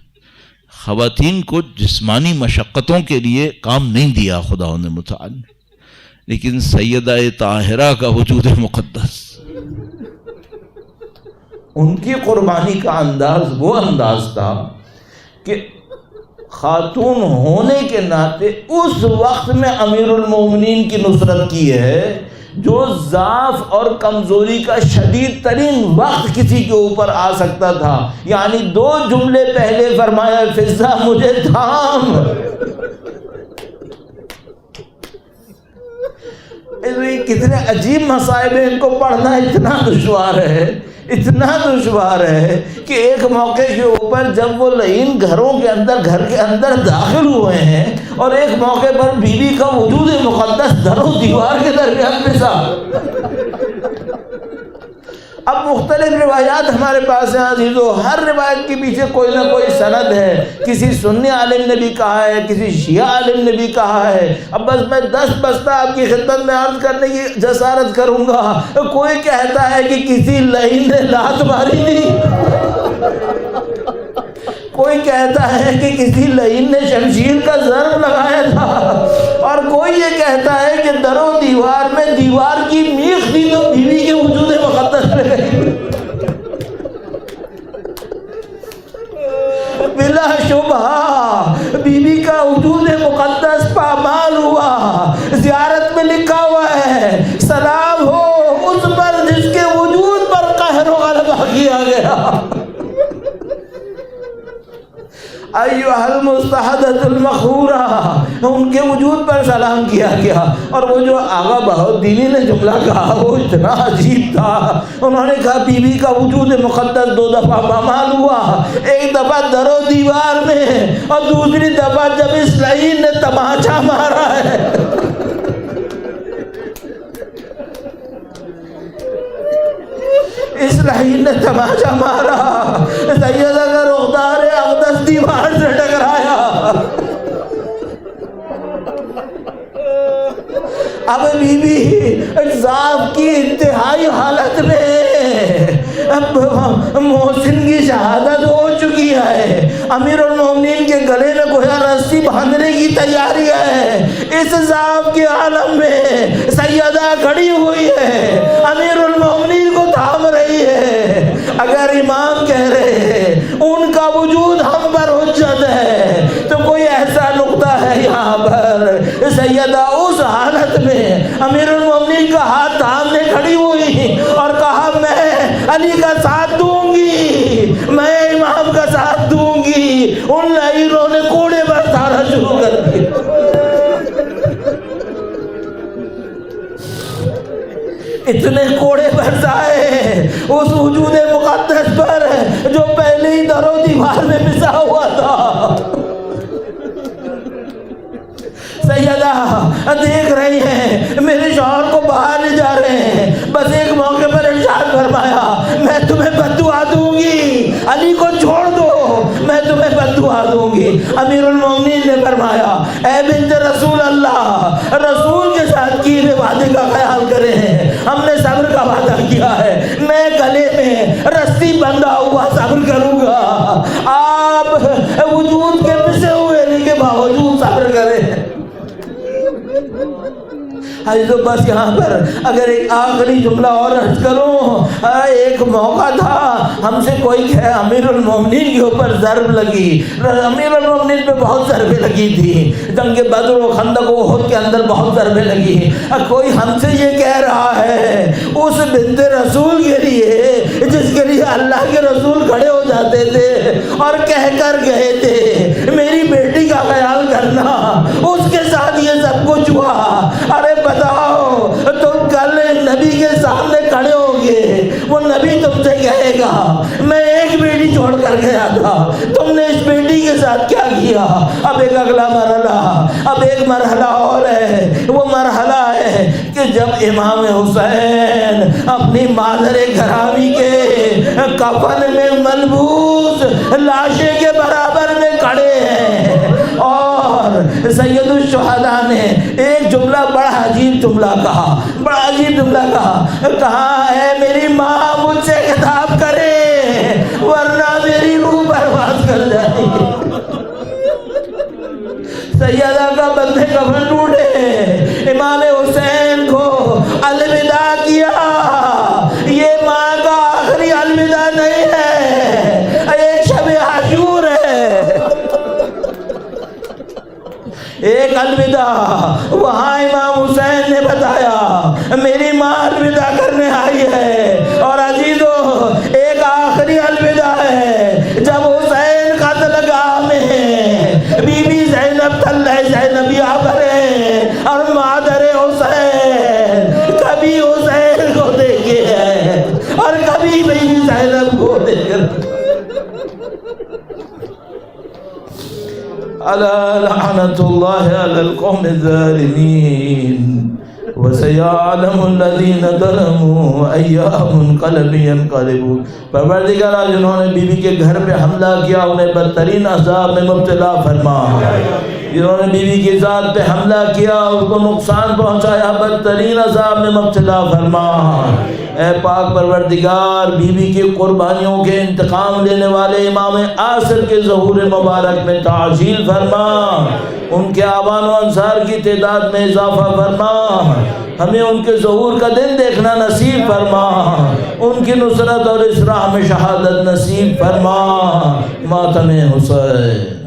خواتین کو جسمانی مشقتوں کے لیے کام نہیں دیا خدا نے متعال نے. لیکن سیدہ طاہرہ کا وجود مقدس، ان کی قربانی کا انداز وہ انداز تھا کہ خاتون ہونے کے ناطے اس وقت میں امیر المومنین کی نصرت کی ہے جو ضعف اور کمزوری کا شدید ترین وقت کسی کے اوپر آ سکتا تھا. یعنی 2 جملے پہلے فرمایا فضہ مجھے تھام. کتنے عجیب مصائب ہیں، ان کو پڑھنا اتنا دشوار ہے، اتنا دشوار ہے کہ ایک موقع کے اوپر جب وہ لعین گھر کے اندر داخل ہوئے ہیں اور ایک موقع پر بیوی کا وجود مقدس در و دیوار کے درمیان پھنسا. اب مختلف روایات ہمارے پاس ہیں عزیزو، ہر روایت کے پیچھے کوئی نہ کوئی سند ہے. کسی سنی عالم نے بھی کہا ہے، کسی شیعہ عالم نے بھی کہا ہے. اب بس میں 10 بستہ آپ کی خدمت میں عرض کرنے کی جسارت کروں گا. کوئی کہتا ہے کہ کسی لعین نے لات ماری تھی، کوئی کہتا ہے کہ کسی لعین نے شمشیر کا ضرب لگایا تھا، اور کوئی یہ کہتا ہے کہ در و دیوار میں دیوار کی میخ تھی تو بیوی کے وجود مقدس میں گئی. بلا شبہ بیوی کا وجود مقدس پامال ہوا. زیارت میں لکھا ہوا ہے سلام ہو اس پر جس کے وجود پر قہر و غلبہ کیا گیا. ایھا المستحدث المخورہ، ان کے وجود پر سلام کیا گیا. اور وہ جو آغا بہاؤالدینی نے جملہ کہا وہ اتنا عجیب تھا. انہوں نے کہا بیوی کا وجود مقدس 2 دفعہ پامال ہوا، ایک دفعہ در و دیوار میں اور دوسری دفعہ جب اس لعین نے تماچا مارا ہے. اس لعین نے تماچا مارا، سیدہ کا رخدار اقدس دیوار سے ٹکرایا. اب بی بی ضعف کی انتہائی حالت میں اب محسن کی شہادت ہو چکی ہے. امیر المومنین کے گلے میں گویا رسی باندھنے کی تیاری ہے. اس ضعف کے عالم میں سیدہ کھڑی ہوئی ہے، امیر المومنین کو تھام رہی ہے. اگر امام کہہ رہے ہیں ان کا وجود ہم پر حجت ہے تو کوئی ایسا نقطہ ہے یہاں پر. سیدہ اس حالت میں امیر المومنین کا ہاتھ تھامنے کھڑی ہوئی اور کہا میں علی کا ساتھ دوں گی، میں امام کا ساتھ دوں گی. ان لعینوں نے کوڑے برسانا شروع کر دیا. اتنے کوڑے برسائے اس وجود مقدس پر جو پہلے ہی در و دیوار میں پھنسا ہوا تھا. سیدہ فرمایا میں تمہیں بد دعا دوں گی، علی کو چھوڑ دو میں تمہیں بد دعا دوں گی۔ امیر المومنین نے فرمایا اے بنت رسول اللہ، رسول کے ساتھ کیے ہوئے وعدے کا خیال کریں، ہم نے صبر کا وعدہ کیا ہے، میں گلے میں رسی بندھا ہوا صبر کروں گا، آپ وجود کے پسے ہوئے کے باوجود صبر کریں۔ تو بس یہاں پر اگر ایک آخری جملہ اور عرض کروں، ایک موقع تھا ہم سے کوئی کہے امیر المومنین کے اوپر ضرب لگی، امیر المومنین پہ بہت ضربیں لگی تھی، جنگ بدر و خندق و احد کے اندر بہت ضربیں لگی، کوئی ہم سے یہ کہہ رہا ہے اس بنت رسول کے لیے جس کے لیے اللہ کے رسول کھڑے ہو جاتے تھے اور کہہ کر گئے تھے میری بیٹی کا خیال کرنا، اس کے ساتھ یہ سب کچھ ہوا۔ ارے بتاؤ تم کل نبی کے سامنے کھڑے ہوگے، وہ نبی تم سے کہے گا میں ایک بیٹی چھوڑ کر گیا تھا، تم نے اس بیٹی کے ساتھ کیا کیا؟ اب ایک اگلا مرحلہ، اب ایک مرحلہ اور ہے، وہ مرحلہ ہے کہ جب امام حسین اپنی مادر گرامی کے کفن میں ملبوس لاشے کے برابر میں کھڑے ہیں، اور سید الشہداء نے ایک جملہ بڑا عجیب جملہ کہا، بڑا عجیب جملہ کہا ہے میری ماں مجھ سے خطاب کرے ورنہ میری روح پرواز کر جائے گی۔ سیدہ کا بندے کفن ٹوٹے، امام حسین کو الوداع کیا، یہ ماں کا آخری الوداع نہیں ہے، ایک شب عاشور ہے، ایک الوداع۔ وہاں امام حسین نے بتایا میری ماں الوداع کرنے آئی ہے، اور عزیزو ایک آخری الوداع ہے جب حسین قتل گاہ میں بی بی زینب طلح زینبیہ بھرے اور مادر حسین کبھی حسین کو دیکھے ہیں اور کبھی بی بی زینب کو دیکھ ألا لعنة الله على القوم الظالمين وسيعلم الذين ظلموا أي منقلب ينقلبون۔ پروردگارا جنہوں نے بی بی کے گھر پہ حملہ کیا انہیں بدترین عذاب میں مبتلا فرما، جنہوں نے بی بی کی ذات پہ حملہ کیا اس کو نقصان پہنچایا بدترین عذاب میں مبتلا فرما۔ اے پاک پروردگار بی بی کی قربانیوں کے انتقام لینے والے امام عاصر کے ظہور مبارک میں تعجیل فرما، ان کے آبان و انصار کی تعداد میں اضافہ فرما، ہمیں ان کے ظہور کا دن دیکھنا نصیب فرما، ان کی نصرت اور اس راہ میں شہادت نصیب فرما۔ ماتم حسین۔